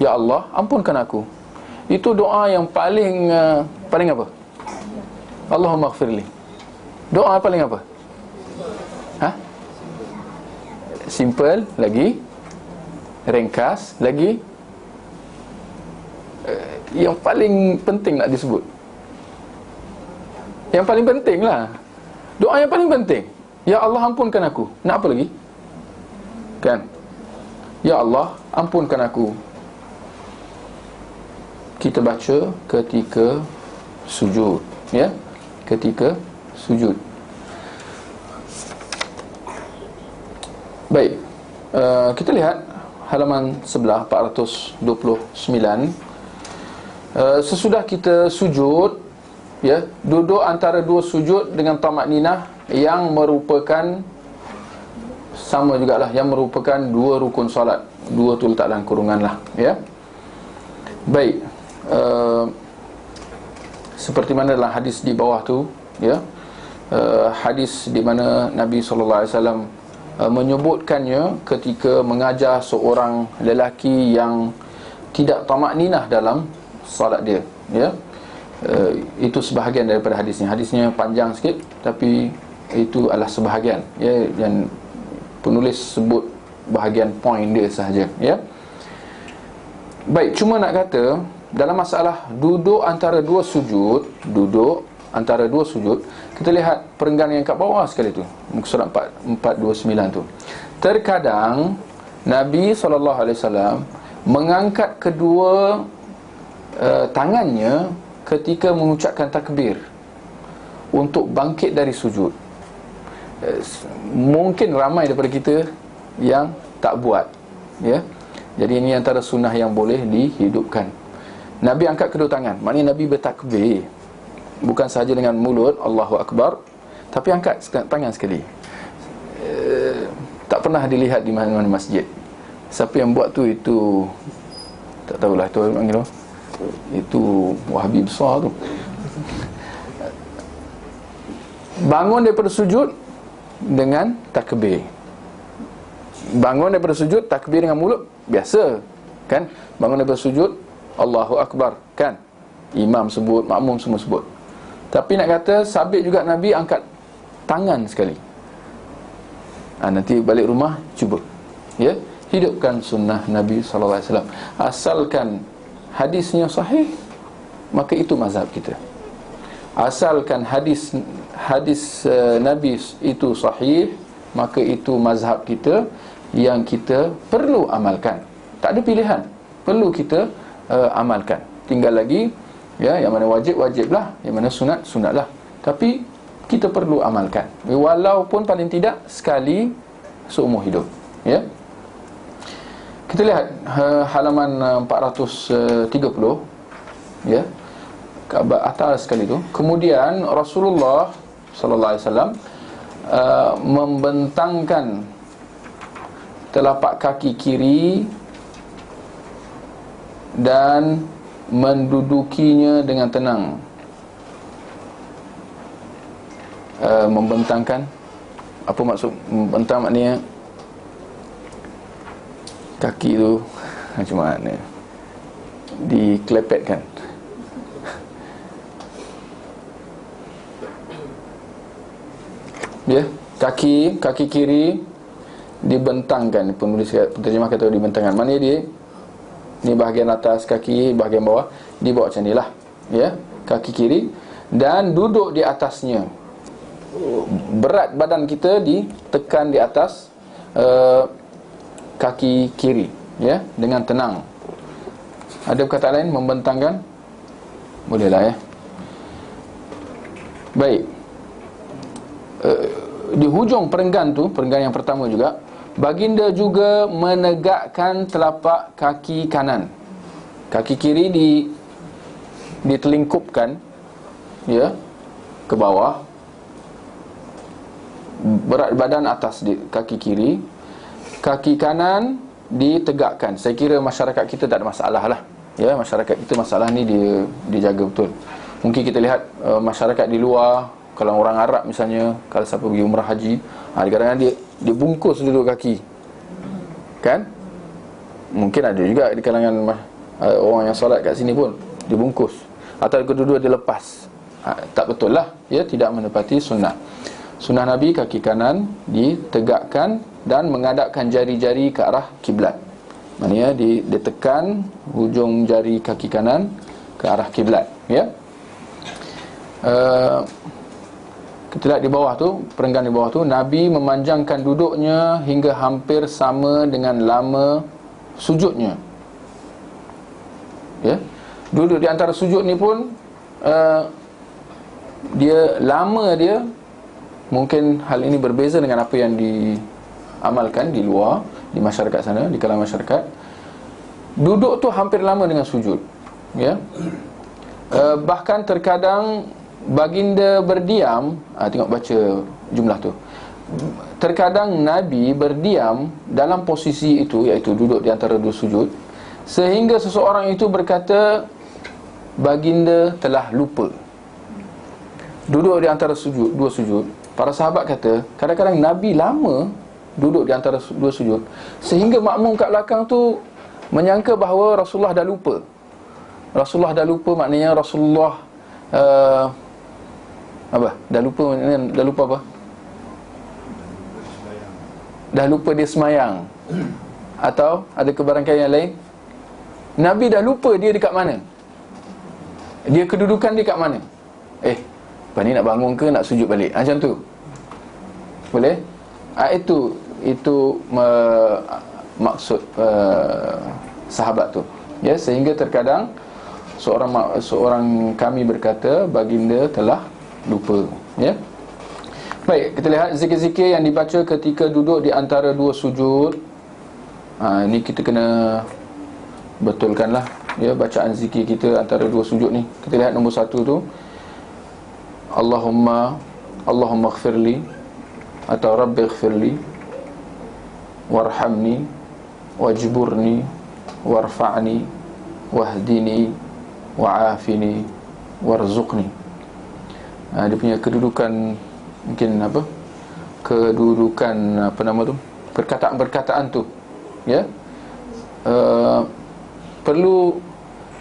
ya Allah ampunkan aku. Itu doa yang paling apa? Allahumma ghfirli. Doa paling apa? Simple lagi, ringkas lagi, yang paling penting nak disebut. Yang paling penting lah, doa yang paling penting, ya Allah ampunkan aku. Nak apa lagi? Kan? Ya Allah ampunkan aku. Kita baca ketika sujud, ya. Ketika sujud. Baik, kita lihat halaman sebelah 429. Sesudah kita sujud, ya, duduk antara dua sujud dengan tamak ninah yang merupakan sama jugalah, yang merupakan dua rukun solat. Dua tu letak dalam kurungan lah, ya. Baik, seperti mana dalam hadis di bawah tu, ya, hadis di mana Nabi SAW menyebutkannya ketika mengajar seorang lelaki yang tidak tamak ninah dalam solat dia, ya. Itu sebahagian daripada hadisnya. Hadisnya panjang sikit, tapi itu adalah sebahagian, ya, yang penulis sebut bahagian poin dia sahaja, ya. Baik, cuma nak kata dalam masalah duduk antara dua sujud, kita lihat perenggan yang kat bawah sekali tu, muka surat 429 tu. Terkadang Nabi SAW mengangkat kedua tangannya ketika mengucapkan takbir untuk bangkit dari sujud. Mungkin ramai daripada kita yang tak buat, ya. Jadi ini antara sunnah yang boleh dihidupkan. Nabi angkat kedua tangan, maknanya Nabi bertakbir, bukan sahaja dengan mulut Allahu Akbar, tapi angkat tangan sekali. Tak pernah dilihat di mana-mana masjid. Siapa yang buat tu, itu tak tahulah, itu panggil apa? Itu Wahabi besar tu. Bangun daripada sujud dengan takbir. Bangun daripada sujud, takbir dengan mulut biasa, kan? Bangun daripada sujud, Allahu Akbar, kan? Imam sebut, makmum semua sebut. Tapi nak kata sabit juga Nabi angkat tangan sekali. Nanti balik rumah cuba, ya, hidupkan sunnah Nabi SAW. Asalkan hadisnya sahih, maka itu mazhab kita. Asalkan hadis Nabi itu sahih, maka itu mazhab kita yang kita perlu amalkan. Tak ada pilihan, perlu kita amalkan. Tinggal lagi, ya, yang mana wajib, wajiblah, yang mana sunat, sunatlah. Tapi kita perlu amalkan, walaupun paling tidak sekali seumur hidup, ya. Kita lihat halaman 430, ya, ke atas sekali tu. Kemudian Rasulullah sallallahu alaihi wasallam membentangkan telapak kaki kiri dan mendudukinya dengan tenang. Membentangkan, apa maksud membentang? Maknanya kaki tu macam mana? Dikelepetkan. Ya, kaki kiri dibentangkan. Penterjemah kata dibentangkan. Maknanya dia ni bahagian atas kaki, bahagian bawah dibawa macam ni lah, ya, kaki kiri, dan duduk di atasnya. Berat badan kita ditekan di atas kaki kiri, ya, dengan tenang. Ada perkataan lain membentangkan? Bolehlah, ya. Baik. Di hujung perenggan tu, perenggan yang pertama juga, baginda juga menegakkan telapak kaki kanan. Kaki kiri ditelingkupkan, ya, ke bawah. Berat badan atas di kaki kiri. Kaki kanan ditegakkan. Saya kira masyarakat kita tak ada masalah lah, ya. Masyarakat kita masalah ni dijaga betul. Mungkin kita lihat masyarakat di luar, kalau orang Arab misalnya, kalau siapa pergi umrah haji, kadang-kadang dia bungkus duduk kaki, kan? Mungkin ada juga di kalangan orang yang solat kat sini pun dibungkus, atau kedua-dua dia lepas. Tak betul lah, ya, tidak menepati sunnah. Sunnah Nabi, kaki kanan ditegakkan dan mengadapkan jari-jari ke arah kiblat. Maksudnya ditekan hujung jari kaki kanan ke arah kiblat, ya. Kita lihat di bawah tu, perenggan di bawah tu, Nabi memanjangkan duduknya hingga hampir sama dengan lama sujudnya, ya. Duduk di antara sujud ni pun dia lama dia. Mungkin hal ini berbeza dengan apa yang diamalkan di luar, di masyarakat sana, di kalangan masyarakat. Duduk tu hampir lama dengan sujud, ya. Bahkan terkadang baginda berdiam, tengok baca jumlah tu. Terkadang Nabi berdiam dalam posisi itu, iaitu duduk di antara dua sujud, sehingga seseorang itu berkata baginda telah lupa. Duduk di antara dua sujud. Para sahabat kata kadang-kadang Nabi lama duduk di antara dua sujud, sehingga makmum kat belakang tu menyangka bahawa Rasulullah dah lupa. Rasulullah dah lupa maknanya Rasulullah apa? Dah lupa apa? Dah lupa dia semayang. Atau ada kebarangkaian yang lain? Nabi dah lupa dia dekat mana? Dia kedudukan dia kat mana? Lepas ni nak bangun ke nak sujud balik? Macam tu. Boleh? Itu maksud sahabat tu. Ya, sehingga terkadang seorang kami berkata baginda telah lupa. Ya. Baik, kita lihat zikir-zikir yang dibaca ketika duduk di antara dua sujud. Ini kita kena betulkanlah, ya, bacaan zikir kita antara dua sujud ni. Kita lihat nombor 1 tu, Allahumma ighfirli atau Rabbi ighfirli warhamni wajburni warfa'ni wahdini wa'afini warzuqni. Dia punya kedudukan, mungkin apa, kedudukan apa nama tu, perkataan-perkataan tu, ya, perlu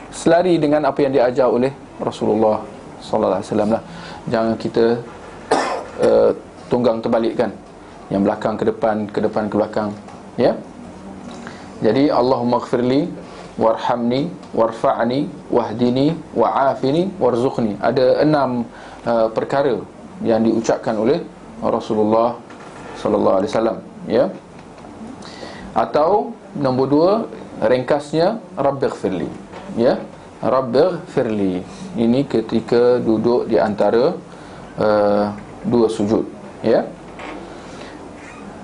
selari dengan apa yang diajar oleh Rasulullah sallallahu alaihi wasallam lah. Jangan kita tunggang terbalikkan, yang belakang ke depan, ke depan ke belakang, ya. Jadi Allahumma ighfirli warhamni warfa'ni wahdini wa'afini warzuqni. Ada 6 perkara yang diucapkan oleh Rasulullah sallallahu alaihi wasallam, ya. Atau nombor 2, ringkasnya Rabbighfirli, ya. Rabbighfirli. Ini ketika duduk di antara dua sujud, ya.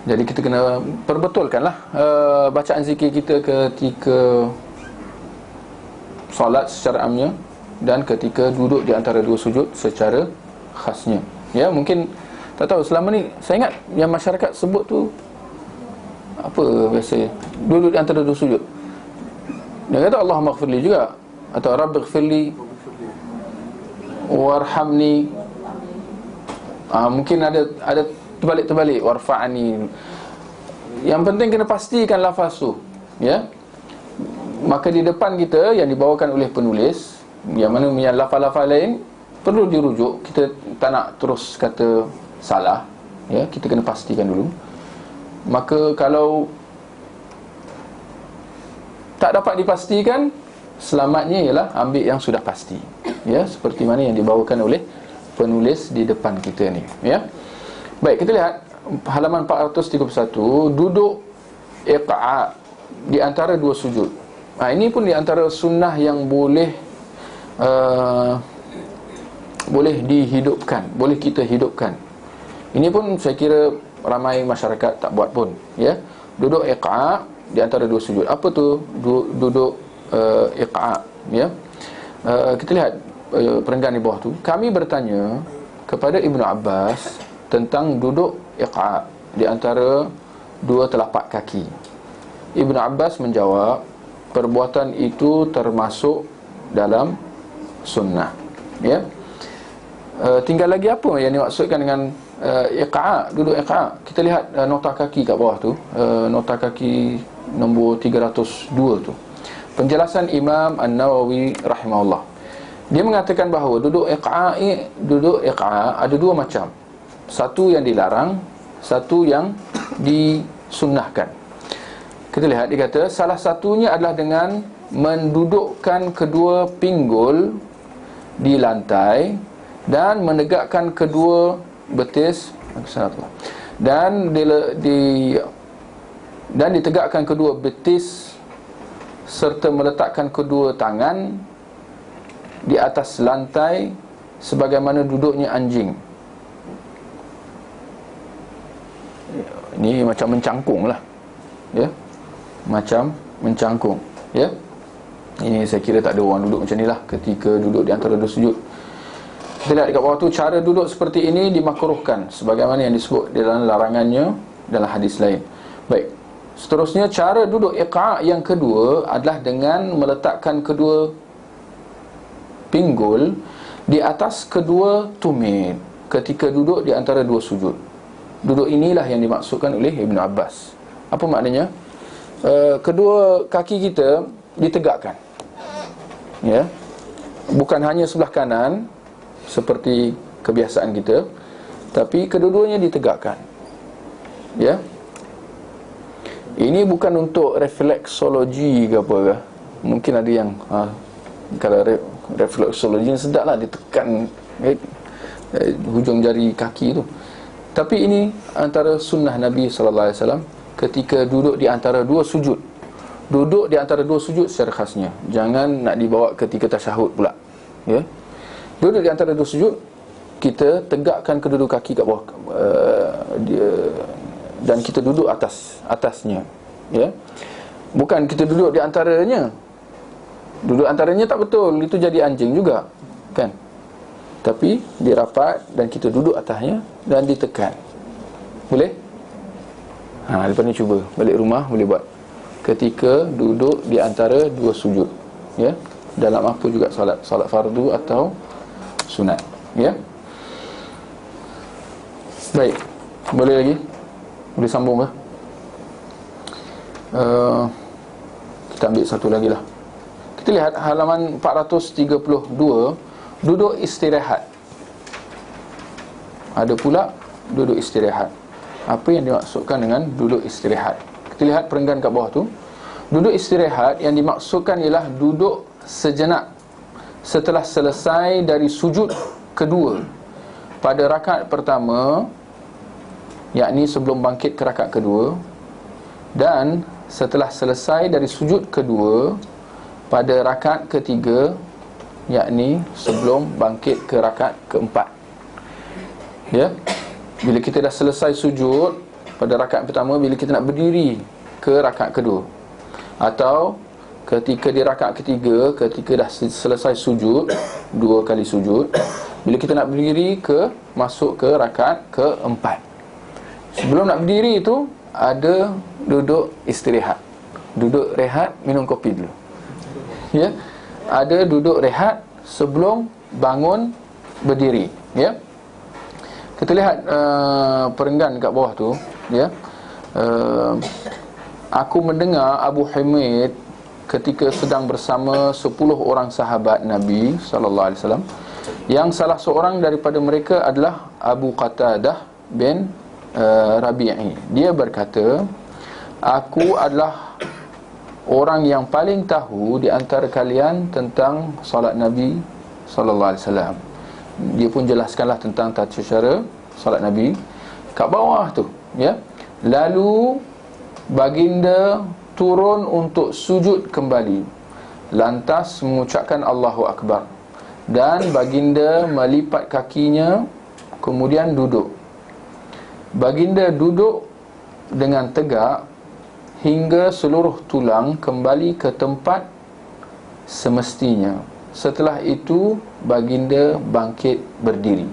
Jadi kita kena perbetulkanlah bacaan zikir kita ketika solat secara amnya dan ketika duduk di antara dua sujud secara khasnya. Ya, mungkin tak tahu, selama ni saya ingat yang masyarakat sebut tu apa biasa, duduk di antara dua sujud. Dia kata Allahumma ighfirli juga, atau Rabbighfirli warhamni. Mungkin ada terbalik-terbalik, warfa'ni. Yang penting kena pastikan lafaz tu, ya. Maka di depan kita yang dibawakan oleh penulis, yang mana yang lafaz-lafaz lain perlu dirujuk. Kita tak nak terus kata salah, ya. Kita kena pastikan dulu. Maka kalau tak dapat dipastikan, selamatnya ialah ambil yang sudah pasti, ya, seperti mana yang dibawakan oleh penulis di depan kita ni, ya. Baik, kita lihat halaman 431, duduk iqa' di antara dua sujud. Ini pun di antara sunnah yang boleh dihidupkan, boleh kita hidupkan. Ini pun saya kira ramai masyarakat tak buat pun, ya. Duduk iqa' di antara dua sujud. Apa tu duduk iqa', ya? Kita lihat perenggan di bawah tu. Kami bertanya kepada Ibnu Abbas tentang duduk iqa' di antara dua telapak kaki. Ibnu Abbas menjawab, perbuatan itu termasuk dalam sunnah, ya. Tinggal lagi apa yang dimaksudkan dengan iqa', duduk iqa'. Kita lihat nota kaki kat bawah tu, nota kaki nombor 302 tu. Penjelasan Imam An-Nawawi rahimahullah. Dia mengatakan bahawa duduk iqa' ada dua macam. Satu yang dilarang, satu yang disunnahkan. Kita lihat, dia kata salah satunya adalah dengan mendudukkan kedua pinggul di lantai dan menegakkan kedua betis dan ditegakkan kedua betis serta meletakkan kedua tangan di atas lantai sebagaimana duduknya anjing. Ini macam mencangkung lah, ya, macam mencangkung, ya. Ini saya kira tak ada orang duduk macam ni lah ketika duduk di antara dua sujud. Kita lihat dekat bawah tu, cara duduk seperti ini dimakruhkan sebagaimana yang disebut dalam larangannya dalam hadis lain. Baik. Seterusnya, cara duduk iqa' yang kedua adalah dengan meletakkan kedua pinggul di atas kedua tumit ketika duduk di antara dua sujud. Duduk inilah yang dimaksudkan oleh Ibn Abbas. Apa maknanya? Kedua kaki kita ditegakkan, ya, bukan hanya sebelah kanan seperti kebiasaan kita, tapi kedua-duanya ditegakkan, ya. Ini bukan untuk refleksologi ke apa ke. Mungkin ada yang kalau refleksologi sedap lah, ditekan hujung jari kaki tu. Tapi ini antara sunnah Nabi SAW ketika duduk di antara dua sujud. Duduk di antara dua sujud secara khasnya. Jangan nak dibawa ketika tasyahud pula, ya. Duduk di antara dua sujud, kita tegakkan kedua kaki kat bawah, dan kita duduk atasnya, ya. Bukan kita duduk di antaranya. Duduk antaranya tak betul, itu jadi anjing juga, kan. Tapi dia rapat dan kita duduk atasnya dan ditekan. Boleh? Lepas ni cuba balik rumah boleh buat ketika duduk di antara dua sujud, ya. Dalam apa juga solat fardu atau sunat, ya. Baik, boleh lagi? Boleh sambung ke? Kita ambil satu lagi lah. Kita lihat halaman 432, duduk istirahat. Ada pula duduk istirahat. Apa yang dimaksudkan dengan duduk istirahat? Kita lihat perenggan kat bawah tu. Duduk istirahat yang dimaksudkan ialah duduk sejenak setelah selesai dari sujud kedua pada rakaat pertama, yakni sebelum bangkit ke rakaat kedua, dan setelah selesai dari sujud kedua pada rakaat ketiga, yakni sebelum bangkit ke rakaat keempat, ya. Bila kita dah selesai sujud pada rakaat pertama, bila kita nak berdiri ke rakaat kedua, atau ketika di rakaat ketiga, ketika dah selesai sujud, dua kali sujud, bila kita nak berdiri masuk ke rakaat keempat, sebelum nak berdiri itu ada duduk istirahat, duduk rehat, minum kopi dulu, ya. Ada duduk rehat sebelum bangun berdiri, ya. Kita lihat perenggan kat bawah tu, ya. Aku mendengar Abu Hamid ketika sedang bersama 10 orang sahabat Nabi SAW, yang salah seorang daripada mereka adalah Abu Qatadah bin Rabi'i. Dia berkata, aku adalah orang yang paling tahu di antara kalian tentang solat Nabi SAW. Dia pun jelaskanlah tentang tata cara solat Nabi kat bawah tu, ya. Lalu baginda turun untuk sujud kembali, lantas mengucapkan Allahu Akbar, dan baginda melipat kakinya kemudian duduk. Baginda duduk dengan tegak hingga seluruh tulang kembali ke tempat semestinya. Setelah itu baginda bangkit berdiri.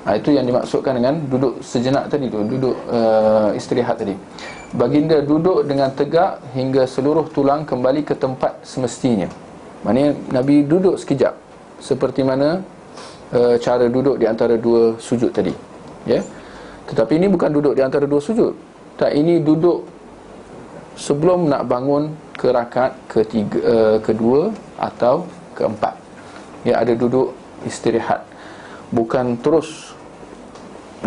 Itu yang dimaksudkan dengan duduk sejenak tadi tu, duduk istirahat tadi. Baginda duduk dengan tegak hingga seluruh tulang kembali ke tempat semestinya. Maknanya Nabi duduk sekejap, seperti mana cara duduk di antara dua sujud tadi, ya. Tetapi ini bukan duduk di antara dua sujud. Tak, ini duduk sebelum nak bangun ke rakaat kedua atau keempat, ya. Ada duduk istirahat, bukan terus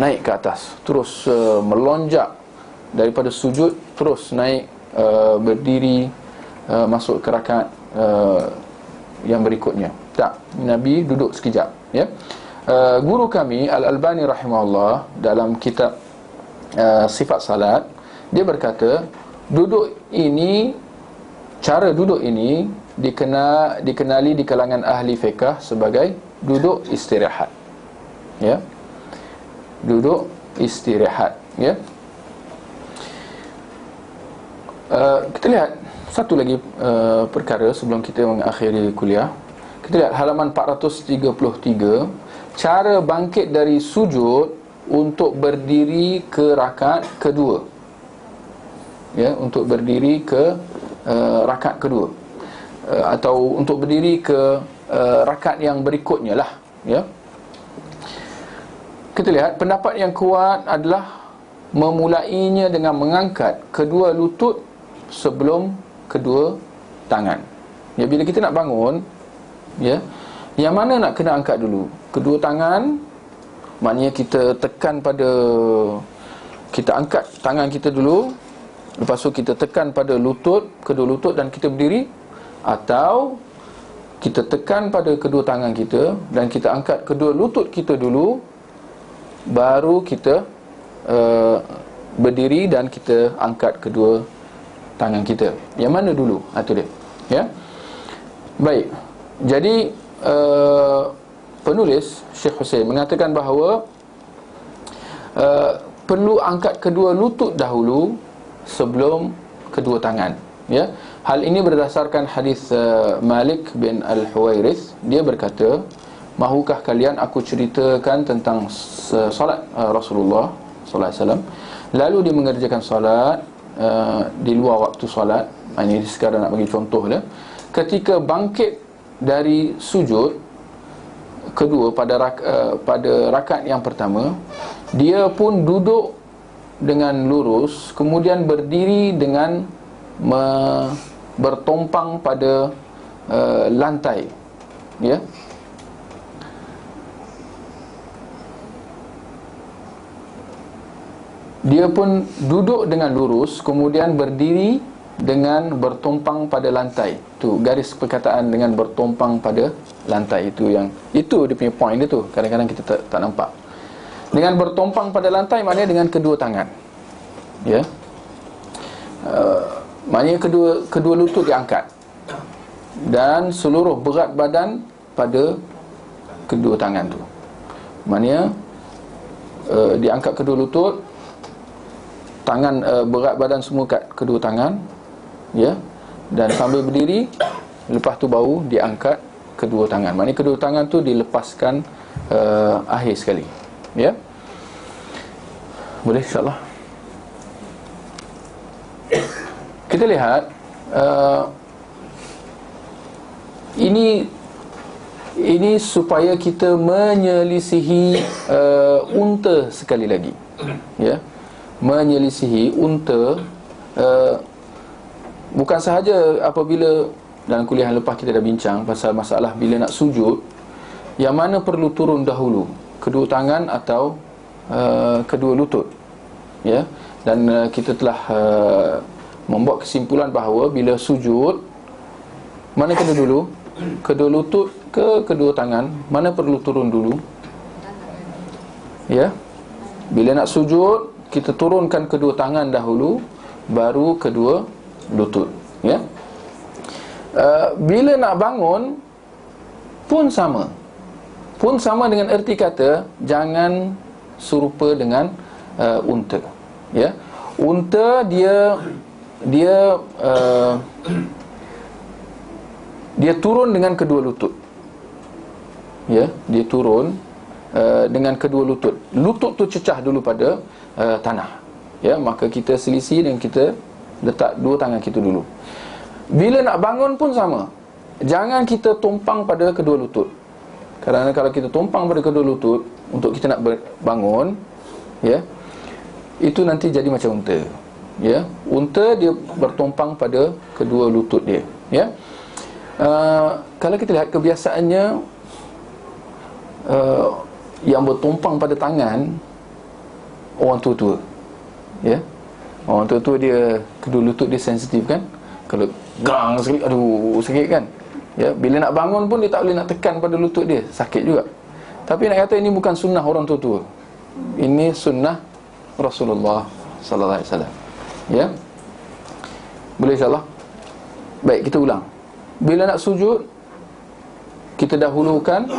naik ke atas, terus melonjak daripada sujud, terus naik berdiri masuk ke rakaat yang berikutnya. Tak, Nabi duduk sekejap, ya. Guru kami Al-Albani rahimahullah dalam kitab Sifat Salat, dia berkata, cara duduk ini dikenali di kalangan ahli fiqh sebagai duduk istirahat, ya. Duduk istirahat, ya. Kita lihat satu lagi perkara sebelum kita mengakhiri kuliah. Kita lihat halaman 433, cara bangkit dari sujud untuk berdiri ke rakaat kedua. Ya, untuk berdiri ke rakaat kedua, atau untuk berdiri ke rakaat yang berikutnya lah, ya. Kita lihat pendapat yang kuat adalah memulainya dengan mengangkat kedua lutut sebelum kedua tangan. Ya, bila kita nak bangun, ya, yang mana nak kena angkat dulu? Kedua tangan, maknanya kita tekan pada, kita angkat tangan kita dulu, lepas tu kita tekan pada lutut, kedua lutut, dan kita berdiri. Atau kita tekan pada kedua tangan kita dan kita angkat kedua lutut kita dulu, baru kita berdiri dan kita angkat kedua tangan kita. Yang mana dulu? Itu dia, ya. Baik. Jadi penulis Syekh Hussein mengatakan bahawa perlu angkat kedua lutut dahulu sebelum kedua tangan, ya. Hal ini berdasarkan hadis Malik bin Al-Huwairith. Dia berkata, "Mahukah kalian aku ceritakan tentang solat Rasulullah sallallahu alaihi wasallam?" Lalu dia mengerjakan solat di luar waktu solat. Ini sekarang nak bagi contoh dia. Ketika bangkit dari sujud kedua pada rakaat yang pertama, dia pun duduk dengan lurus, kemudian berdiri dengan bertompang pada lantai, ya. Dia pun duduk dengan lurus, kemudian berdiri dengan bertompang pada lantai. Tu garis perkataan dengan bertompang pada lantai, itu dia punya point dia tu. Kadang-kadang kita tak nampak. Dengan bertompang pada lantai maknanya dengan kedua tangan, ya. Maknanya kedua lutut diangkat dan seluruh berat badan pada kedua tangan tu. Maknanya diangkat kedua lutut, tangan, berat badan semua kat kedua tangan, ya. Dan sambil berdiri, lepas tu baru diangkat kedua tangan. Maknanya kedua tangan tu dilepaskan akhir sekali, ya. Boleh, insyaAllah. Kita lihat ini supaya kita menyelisihi unta sekali lagi, ya. Menyelisihi unta, bukan sahaja apabila dalam kuliah lepas kita dah bincang pasal masalah bila nak sujud, yang mana perlu turun dahulu, kedua tangan atau kedua lutut, ya. Dan kita telah membuat kesimpulan bahawa bila sujud, mana kena dulu? Kedua lutut ke kedua tangan? Mana perlu turun dulu? Ya. Bila nak sujud, kita turunkan kedua tangan dahulu, baru kedua lutut, ya. Bila nak bangun pun sama. Pun sama dengan erti kata, jangan serupa dengan unta, ya. Unta dia turun dengan kedua lutut, ya. Dia turun dengan kedua lutut. Lutut tu cecah dulu pada tanah, ya. Maka kita selisih dan kita letak dua tangan kita dulu. Bila nak bangun pun sama. Jangan kita tumpang pada kedua lutut. Kerana kalau kita tumpang pada kedua lutut untuk kita nak bangun, ya, itu nanti jadi macam unta, ya. Unta dia bertumpang pada kedua lutut dia, ya. Kalau kita lihat kebiasaannya, yang bertumpang pada tangan orang tua-tua, ya. Orang tua-tua dia kedua lutut dia sensitif kan. Kalau gang sekali, aduh sakit kan, ya. Bila nak bangun pun dia tak boleh nak tekan pada lutut dia, sakit juga. Tapi nak kata ini bukan sunnah orang tua-tua, ini sunnah Rasulullah sallallahu alaihi wasallam, ya. Boleh, insyaAllah. Baik, kita ulang. Bila nak sujud, kita dahulukan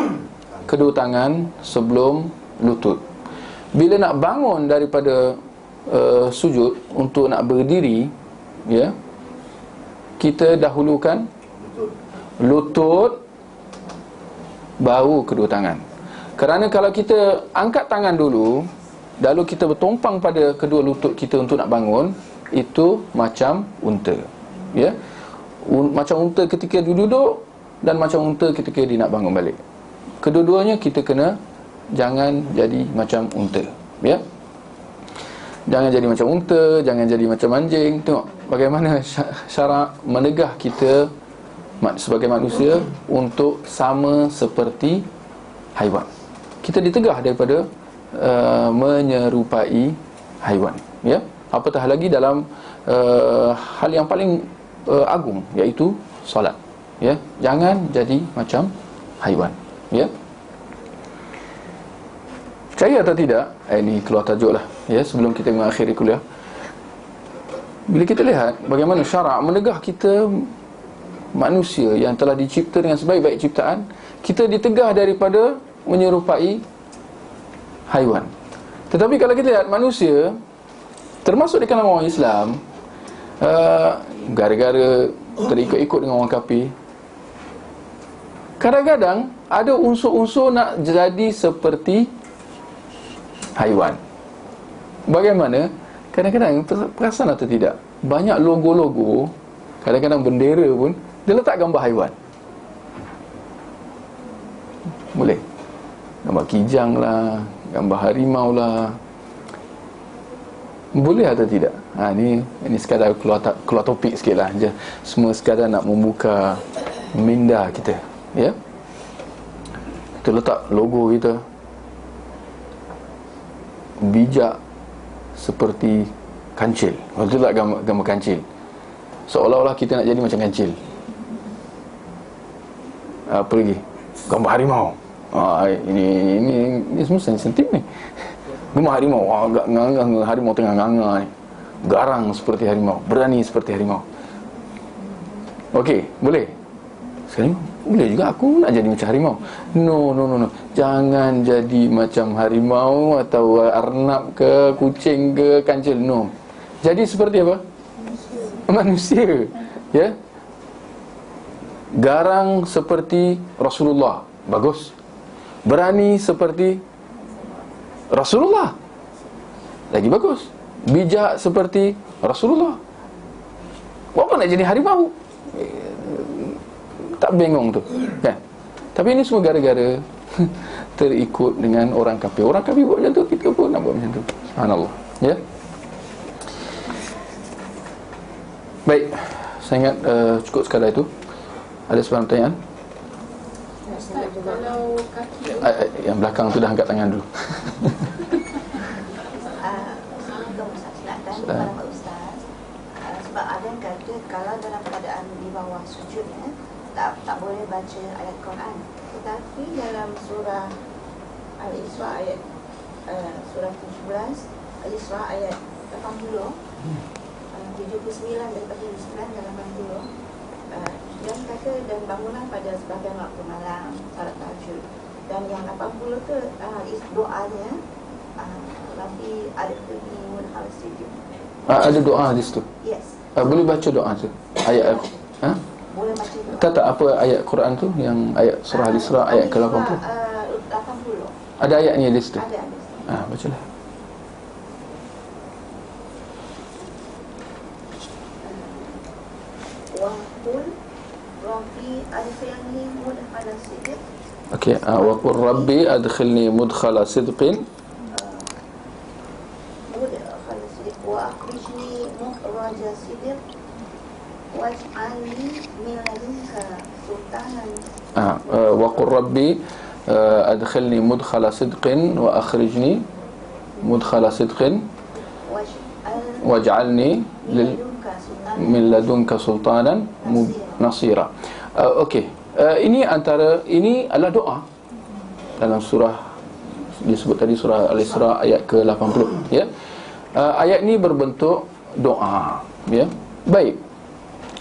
kedua tangan sebelum lutut. Bila nak bangun daripada sujud untuk nak berdiri, ya, kita dahulukan lutut, baru kedua tangan. Kerana kalau kita angkat tangan dulu, lalu kita bertumpang pada kedua lutut kita untuk nak bangun, itu macam unta. Ya. Macam unta ketika dia duduk dan macam unta ketika dia nak bangun balik. Kedua-duanya kita kena jangan jadi macam unta. Ya. Jangan jadi macam unta, jangan jadi macam anjing. Tengok bagaimana syarak menegah kita sebagai manusia untuk sama seperti haiwan. Kita ditegah daripada menyerupai haiwan. Ya. Apatah lagi dalam hal yang paling agung, iaitu solat. Ya. Jangan jadi macam haiwan. Ya. Percaya atau tidak, ini keluar tajuk lah, ya, sebelum kita mengakhiri kuliah. Bila kita lihat bagaimana syarak menegah kita manusia yang telah dicipta dengan sebaik-baik ciptaan, kita ditegah daripada menyerupai haiwan. Tetapi kalau kita lihat manusia, termasuk di kalangan orang Islam, gara-gara terikut-ikut dengan orang kafir, kadang-kadang ada unsur-unsur nak jadi seperti haiwan. Bagaimana? Kadang-kadang perasan atau tidak, banyak logo-logo, kadang-kadang bendera pun dia letak gambar haiwan. Boleh gambar kijang lah, gambar harimau lah. Boleh atau tidak? Ini sekadar keluar topik sikit lah je. Semua sekadar nak membuka minda kita. Ya. Kita letak logo kita bijak seperti kancil. Kalau tu tak gambar kancil, seolah-olah kita nak jadi macam kancil. Apa lagi? Gambar harimau. Ini semua sensitif ni. Gambar harimau, harimau tengah nganga ni. Garang seperti harimau, berani seperti harimau. Okey, boleh. Sekarang boleh juga aku nak jadi macam harimau. No. Jangan jadi macam harimau atau arnab ke, kucing ke, kancil. No. Jadi seperti apa? Manusia. Ya. Garang seperti Rasulullah. Bagus. Berani seperti Rasulullah. Lagi bagus. Bijak seperti Rasulullah. Apa nak jadi harimau? Tak bengong tu, kan? Tapi ini semua gara-gara terikut dengan orang kafir. Orang kafir buat macam tu, kita pun nak buat macam tu. Subhanallah. Ya. Baik, saya ingat cukup sekadar itu. Ada sebarang pertanyaan? Kalau kaki Yang belakang tu dah angkat tangan dulu. Kepada Pak Ustaz, sebab ada yang kata kalau dalam keadaan di bawah sujud tak boleh baca ayat Quran. Tetapi dalam surah Al-Isra ayat surah 17, Al-Isra ayat 80, 79 daripada 79 dan 80, yang kata dan bangunlah pada sebahagian waktu malam salat tahajud. Dan yang 80 tu doanya Rabbi adkhilni mudkhala sidq. Ada doa di situ. Yes. Boleh baca doa tu. Ayat Boleh baca doa. tak apa ayat Quran tu, yang ayat surah Al-Isra ayat ke-80. 80. Ada ayatnya di situ. Ada. Bacalah. Wa qul rabbi adkhilni mudkhala sidq. Okey, wa qur rabbi adkhilni mudkhala sidqin Mudkhala sidq wa akhrijni mukhraja sidq waj'alni min ladunka sultanan. wa qur rabbi adkhilni mudkhala sidqin wa akhrijni mudkhala sidqin waj'alni min ladunka sultanan nasira. Okey, ini adalah doa dalam surah disebut tadi, surah Al-Isra ayat ke-80, ya. Ayat ni berbentuk doa, ya. Baik.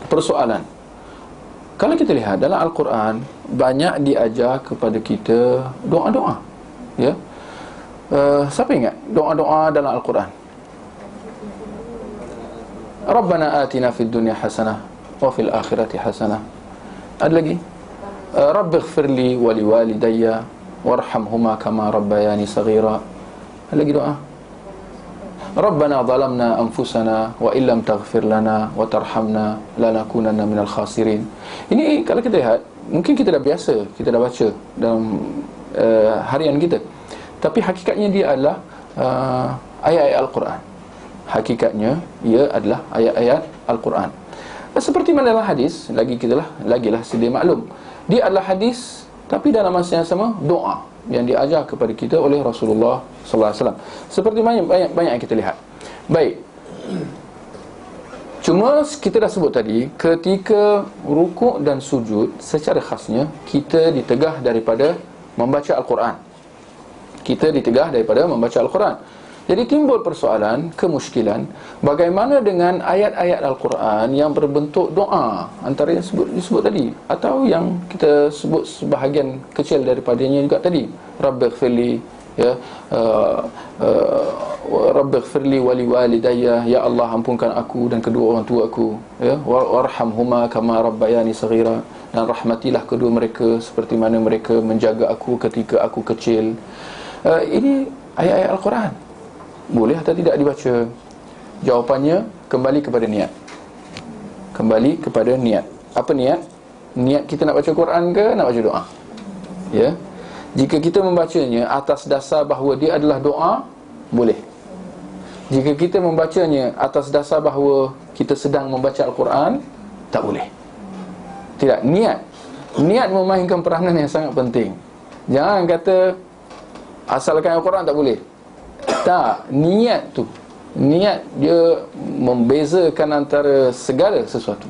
Persoalan, kalau kita lihat dalam Al-Quran banyak diajar kepada kita doa-doa, ya. Siapa ingat doa-doa dalam Al-Quran? Rabbana atina fid dunya hasanah wa fil akhirati hasanah. Ada lagi? Rabbighfirli wa liwalidayya warhamhuma kama rabbayani saghira. Lagi doa, Rabbana zalamna anfusana wa illam taghfir lana wa tarhamna lanakunanna minal khasirin. Ini kalau kita lihat, mungkin kita dah biasa, kita dah baca dalam harian kita, tapi hakikatnya dia adalah ayat-ayat Al-Quran. Hakikatnya ia adalah ayat-ayat Al-Quran. Seperti mana dalam hadis, lagilah sedia maklum, dia adalah hadis, tapi dalam masa yang sama doa yang diajar kepada kita oleh Rasulullah sallallahu alaihi wasallam. Seperti banyak yang kita lihat. Baik. Cuma kita dah sebut tadi, ketika rukuk dan sujud secara khasnya kita ditegah daripada membaca Al-Quran. Kita ditegah daripada membaca Al-Quran. Jadi timbul persoalan, kemusykilan, bagaimana dengan ayat-ayat Al-Quran yang berbentuk doa, antara yang disebut tadi, atau yang kita sebut sebahagian kecil daripadanya juga tadi, Rabbighfirli, ya, Rabbighfirli wali walidayya, ya Allah ampunkan aku dan kedua orang tua aku, ya, warhamhuma kama rabbayani saghira, dan rahmatilah kedua mereka seperti mana mereka menjaga aku ketika aku kecil. Ini ayat-ayat Al-Quran. Boleh atau tidak dibaca? Jawapannya kembali kepada niat. Kembali kepada niat. Apa niat? Niat kita nak baca Quran ke nak baca doa? Ya. Jika kita membacanya atas dasar bahawa dia adalah doa, boleh. Jika kita membacanya atas dasar bahawa kita sedang membaca Al-Quran, tak boleh. Tidak, niat. Niat memainkan peranan yang sangat penting. Jangan kata asalkan Al-Quran tak boleh. Tak, niat tu, niat dia membezakan antara segala sesuatu,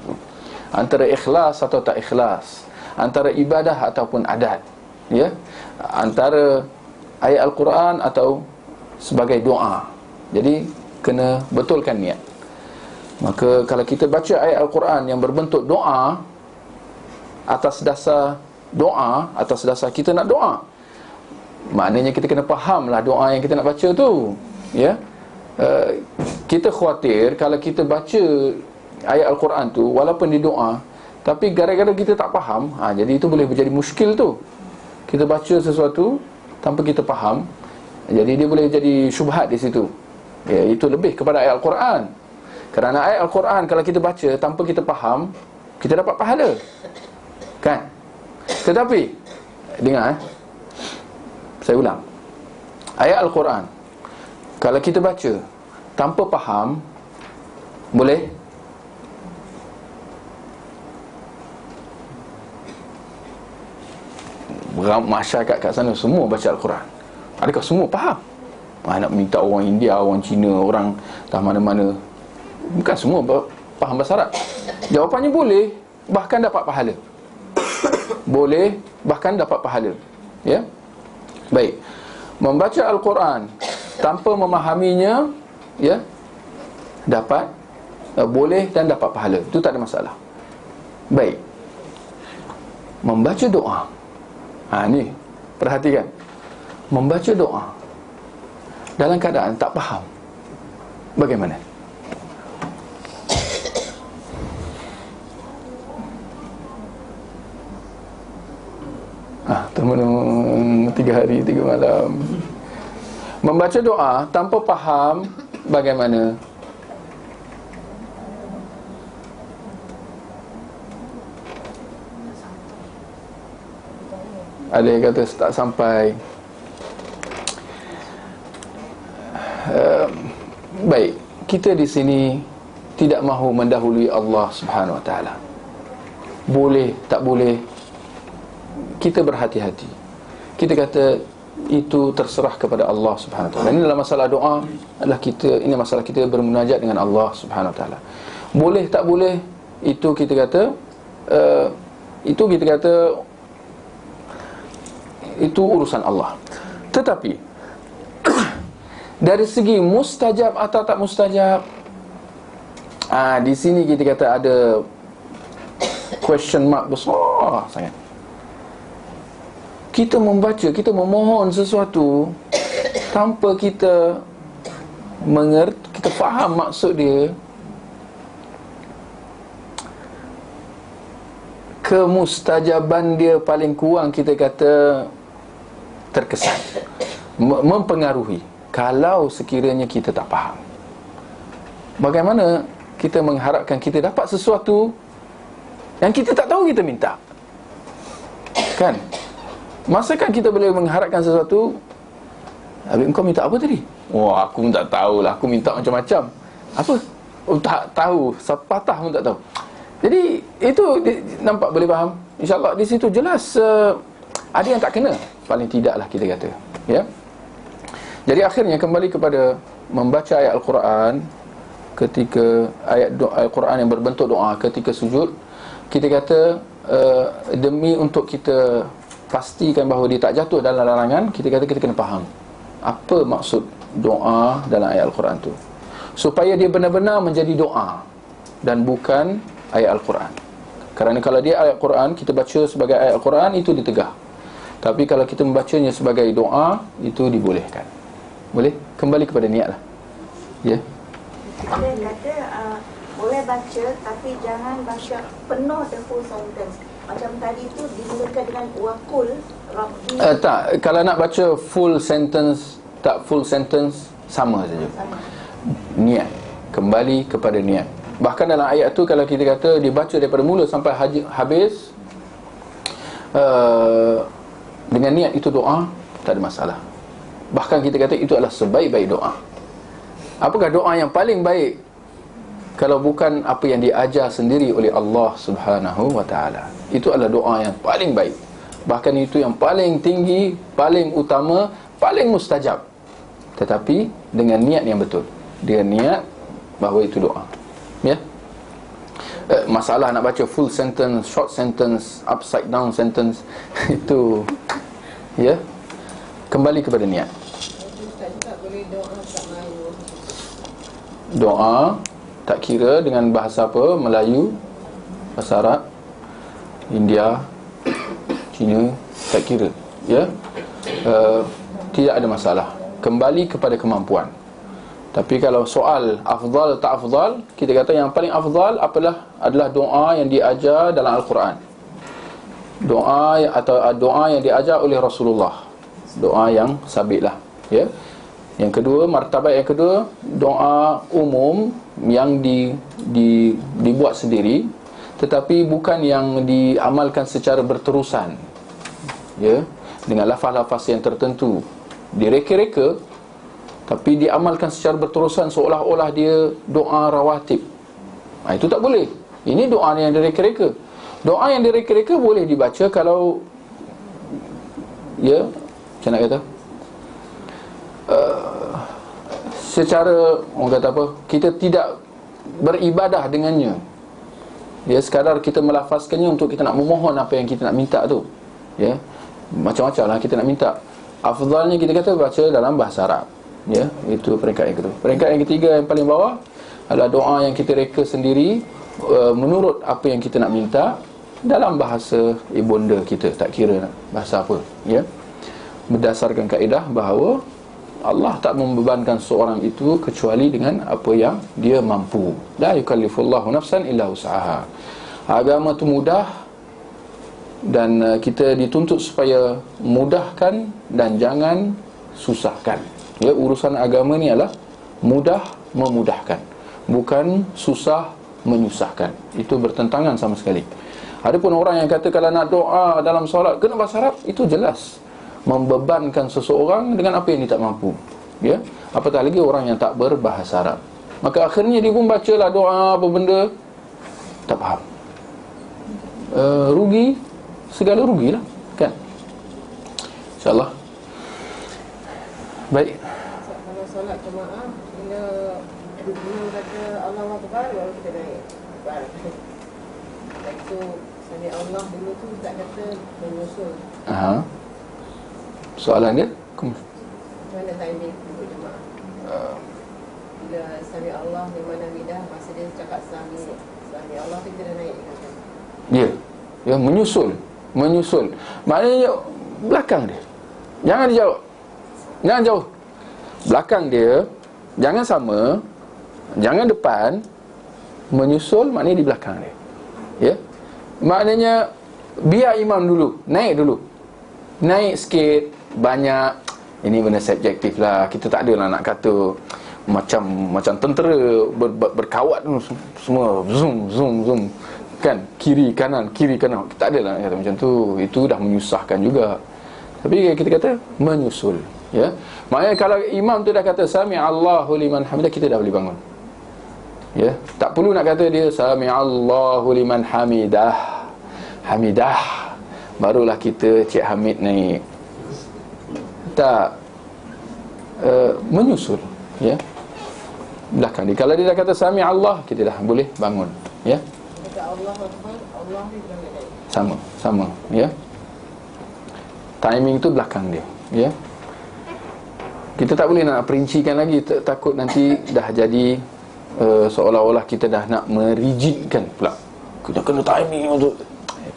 antara ikhlas atau tak ikhlas, antara ibadah ataupun adat, ya, antara ayat Al-Quran atau sebagai doa. Jadi kena betulkan niat. Maka kalau kita baca ayat Al-Quran yang berbentuk doa, atas dasar doa, atas dasar kita nak doa, maknanya kita kena fahamlah doa yang kita nak baca tu, ya. Kita khawatir kalau kita baca ayat Al-Quran tu walaupun di doa, tapi gara-gara kita tak faham, jadi itu boleh menjadi muskil tu. Kita baca sesuatu tanpa kita faham, jadi dia boleh jadi syubhat di situ. Ya, itu lebih kepada ayat Al-Quran. Kerana ayat Al-Quran kalau kita baca tanpa kita faham, kita dapat pahala, kan? Tetapi dengar, saya ulang, ayat Al-Quran kalau kita baca tanpa faham, boleh? Masyarakat kat sana semua baca Al-Quran, adakah semua faham? Nak minta orang India, orang Cina, orang dah mana-mana, bukan semua faham bahasa Arab. Jawapannya boleh, bahkan dapat pahala. Boleh, bahkan dapat pahala, ya. Baik. Membaca Al-Quran tanpa memahaminya, ya, dapat, boleh dan dapat pahala. Itu tak ada masalah. Baik. Membaca doa, ni perhatikan. Membaca doa dalam keadaan tak faham, bagaimana? Teman 3 hari 3 malam membaca doa tanpa faham, bagaimana? Ada yang kata tak sampai. Baik, kita di sini tidak mahu mendahului Allah Subhanahu Wa Taala. Boleh tak boleh, kita berhati-hati. Kita kata itu terserah kepada Allah Subhanahu Wa Taala. Ini dalam masalah doa adalah ini masalah kita bermunajat dengan Allah Subhanahu Wa Taala. Boleh tak boleh, itu kita kata itu urusan Allah. Tetapi dari segi mustajab atau tak mustajab, di sini kita kata ada question mark besar sangat. Kita membaca, kita memohon sesuatu tanpa kita mengerti, kita faham maksud dia, kemustajaban dia paling kurang kita kata terkesan, mempengaruhi. Kalau sekiranya kita tak faham, bagaimana kita mengharapkan kita dapat sesuatu yang kita tak tahu kita minta? Kan? Masakan kita boleh mengharapkan sesuatu? Habis engkau minta apa tadi? Wah, aku tak tahulah, aku minta macam-macam. Apa? Oh, tak tahu, sepatah pun tak tahu. Jadi itu nampak boleh faham? InsyaAllah di situ jelas ada yang tak kena. Paling tidaklah kita kata, ya. Jadi akhirnya kembali kepada membaca ayat Al-Quran ketika ayat Al-Quran yang berbentuk doa ketika sujud. Kita kata demi untuk kita pastikan bahawa dia tak jatuh dalam larangan, kita kata kita kena faham apa maksud doa dalam ayat Al-Quran tu, supaya dia benar-benar menjadi doa dan bukan ayat Al-Quran. Kerana kalau dia ayat Al-Quran, kita baca sebagai ayat Al-Quran, itu ditegah. Tapi kalau kita membacanya sebagai doa, itu dibolehkan. Boleh? Kembali kepada niat lah. Ya. Dia kata boleh baca, tapi jangan baca penuh the full sentence. Macam tadi tu dimulakan dengan wakul Rabbi. Tak, kalau nak baca full sentence, tak full sentence, sama saja. Niat. Kembali kepada niat. Bahkan dalam ayat tu kalau kita kata dibaca daripada mula sampai habis dengan niat itu doa, tak ada masalah. Bahkan kita kata itu adalah sebaik-baik doa. Apakah doa yang paling baik kalau bukan apa yang diajar sendiri oleh Allah Subhanahu wa ta'ala? Itu adalah doa yang paling baik. Bahkan itu yang paling tinggi, paling utama, paling mustajab. Tetapi dengan niat yang betul, dengan niat bahawa itu doa. Ya. Masalah nak baca full sentence, short sentence, upside down sentence itu, ya, kembali kepada niat. Doa tak kira dengan bahasa apa, Melayu, bahasa Arab, India, Cina, tak kira, ya. Tidak ada masalah. Kembali kepada kemampuan. Tapi kalau soal afdal tak afdal, kita kata yang paling afdal adalah doa yang diajar dalam Al-Quran. Doa atau doa yang diajar oleh Rasulullah. Doa yang sabitlah, ya. Yang kedua, martabat yang kedua, doa umum yang dibuat sendiri, tetapi bukan yang diamalkan secara berterusan, ya, dengan lafaz-lafaz yang tertentu, direka-reka, tapi diamalkan secara berterusan seolah-olah dia doa rawatib. Itu tak boleh. Ini doa yang direka-reka. Doa yang direka-reka boleh dibaca kalau, ya, macam nak kata, secara, orang kata apa, kita tidak beribadah dengannya, ya, sekadar kita melafazkannya untuk kita nak memohon apa yang kita nak minta tu, ya. Macam-macam lah kita nak minta. Afdalnya kita kata baca dalam bahasa Arab, ya. Itu peringkat yang kedua. Peringkat yang ketiga yang paling bawah adalah doa yang kita reka sendiri menurut apa yang kita nak minta dalam bahasa ibunda kita, tak kira bahasa apa, ya. Berdasarkan kaedah bahawa Allah tak membebankan seorang itu kecuali dengan apa yang dia mampu. La yukallifullahu nafsan illa wus'aha. Agama itu mudah, dan kita dituntut supaya mudahkan dan jangan susahkan. Ya, urusan agama ni adalah mudah memudahkan, bukan susah menyusahkan. Itu bertentangan sama sekali. Adapun orang yang kata kalau nak doa dalam solat kena bahasa Arab, itu jelas membebankan seseorang dengan apa yang dia tak mampu, ya. Apatah lagi orang yang tak berbahasa Arab. Maka akhirnya dia pun bacalah doa apa benda tak faham. Rugi, segala rugilah, kan? InsyaAllah. Baik. Kalau solat jemaah, bila kata Allahu Akbar, baru kita naik. Lepas tu sami Allah dulu tu tak kata menyusul. Soalan dia? Mana timing untuk jemaah? Bila sami Allah di mana bidah, masa dia cakap sami Allah tu kita dah naik kata. Ya. Ya, menyusul. Maknanya belakang dia. Jangan dijawab. Jangan jauh. Belakang dia jangan sama, jangan depan. Menyusul maknanya di belakang dia. Ya. Maknanya biar imam dulu, naik dulu. Naik sikit, banyak. Ini benda subjektif lah. Kita tak adalah nak kata macam tentera berkawat semua zoom kan, kiri kanan. Kita tak adalah nak kata macam tu. Itu dah menyusahkan juga. Tapi kita kata menyusul, ya. Maknanya kalau imam tu dah kata sami Allahu liman hamidah, kita dah boleh bangun. Ya, tak perlu nak kata dia sami Allahu liman hamidah barulah kita Cik Hamid naik. Tak, menyusul, ya, belakang dia. Kalau dia dah kata sami Allah, kita dah boleh bangun, ya. Kata Allah Akbar, Allah ni belakang dia. Sama, ya. Timing tu belakang dia, ya. Kita tak boleh nak perincikan lagi, takut nanti dah jadi seolah-olah kita dah nak merigidkan pula. Kita kena timing untuk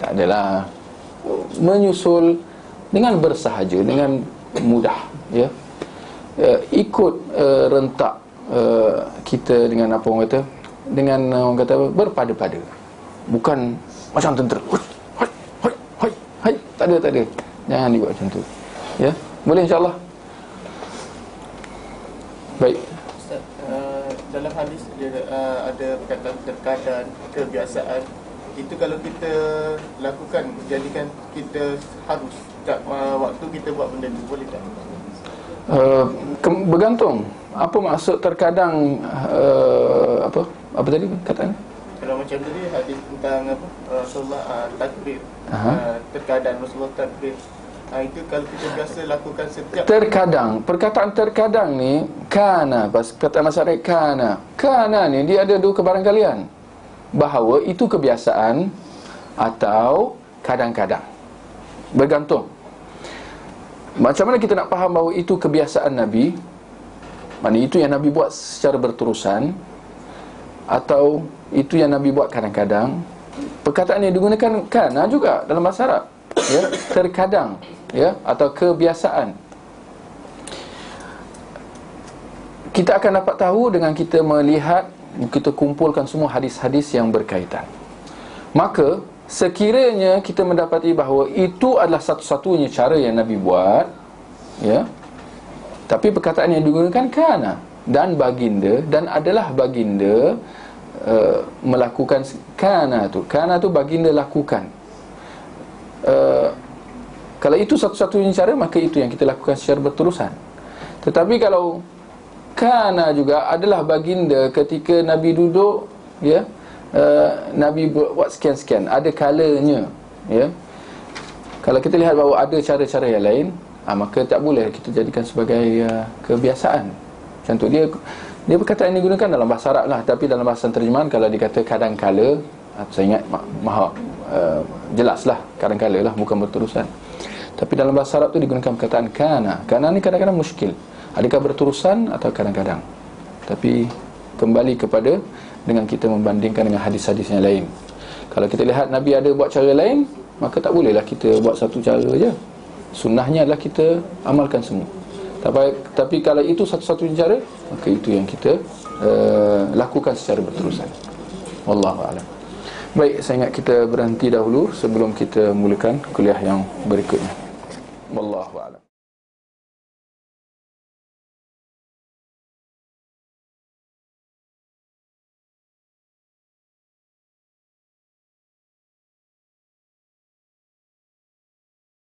tak adalah. Menyusul dengan bersahaja, dengan mudah, ya. Ikut rentak kita dengan apa orang kata, dengan orang kata berpada-pada, bukan macam tentera. Hai, tak ada. Jangan dibuat macam tu, ya. Boleh insya-Allah. Baik. Ustaz, dalam hadis dia ada perkataan terkadang, kebiasaan. Itu kalau kita lakukan, jadikan kita harus setiap waktu kita buat benda tu, boleh tak? Bergantung. Apa maksud terkadang, apa tadi kataannya? Kalau macam tadi hadis tentang apa, Rasulullah takbir, terkadang Rasulullah takbir. Itu kalau kita biasa lakukan setiap. Terkadang, perkataan terkadang ni kana, perkataan masyarakat kana ni dia ada dua kebarangkalian, bahawa itu kebiasaan atau kadang-kadang. Bergantung. Macam mana kita nak faham bahawa itu kebiasaan Nabi, maknanya itu yang Nabi buat secara berterusan, atau itu yang Nabi buat kadang-kadang. Perkataan yang digunakan kana juga dalam bahasa Arab, ya, terkadang, ya, atau kebiasaan. Kita akan dapat tahu dengan kita melihat, kita kumpulkan semua hadis-hadis yang berkaitan. Maka sekiranya kita mendapati bahawa itu adalah satu-satunya cara yang Nabi buat, ya, tapi perkataan yang digunakan kana dan baginda, dan adalah baginda melakukan kana tu baginda lakukan. Kalau itu satu-satunya cara, maka itu yang kita lakukan secara berterusan. Tetapi kalau kana juga adalah baginda ketika Nabi duduk, ya, Nabi buat sekian-sekian, ada kalanya, ya. Kalau kita lihat bahawa ada cara-cara yang lain, maka tak boleh kita jadikan sebagai kebiasaan. Contoh dia perkataan ini digunakan dalam bahasa Arab lah, tapi dalam bahasa terjemahan kalau dikata kadang-kala, saya ingat maha jelas lah, kadang-kala lah, bukan berterusan. Tapi dalam bahasa Arab tu digunakan perkataan kana ni kadang-kadang muskil, adakah berterusan atau kadang-kadang. Tapi kembali kepada dengan kita membandingkan dengan hadis-hadis yang lain. Kalau kita lihat Nabi ada buat cara lain, maka tak bolehlah kita buat satu cara je. Sunnahnya adalah kita amalkan semua. Tapi kalau itu satu-satunya cara, maka itu yang kita lakukan secara berterusan. Wallahu a'lam. Baik, saya ingat kita berhenti dahulu sebelum kita mulakan kuliah yang berikutnya.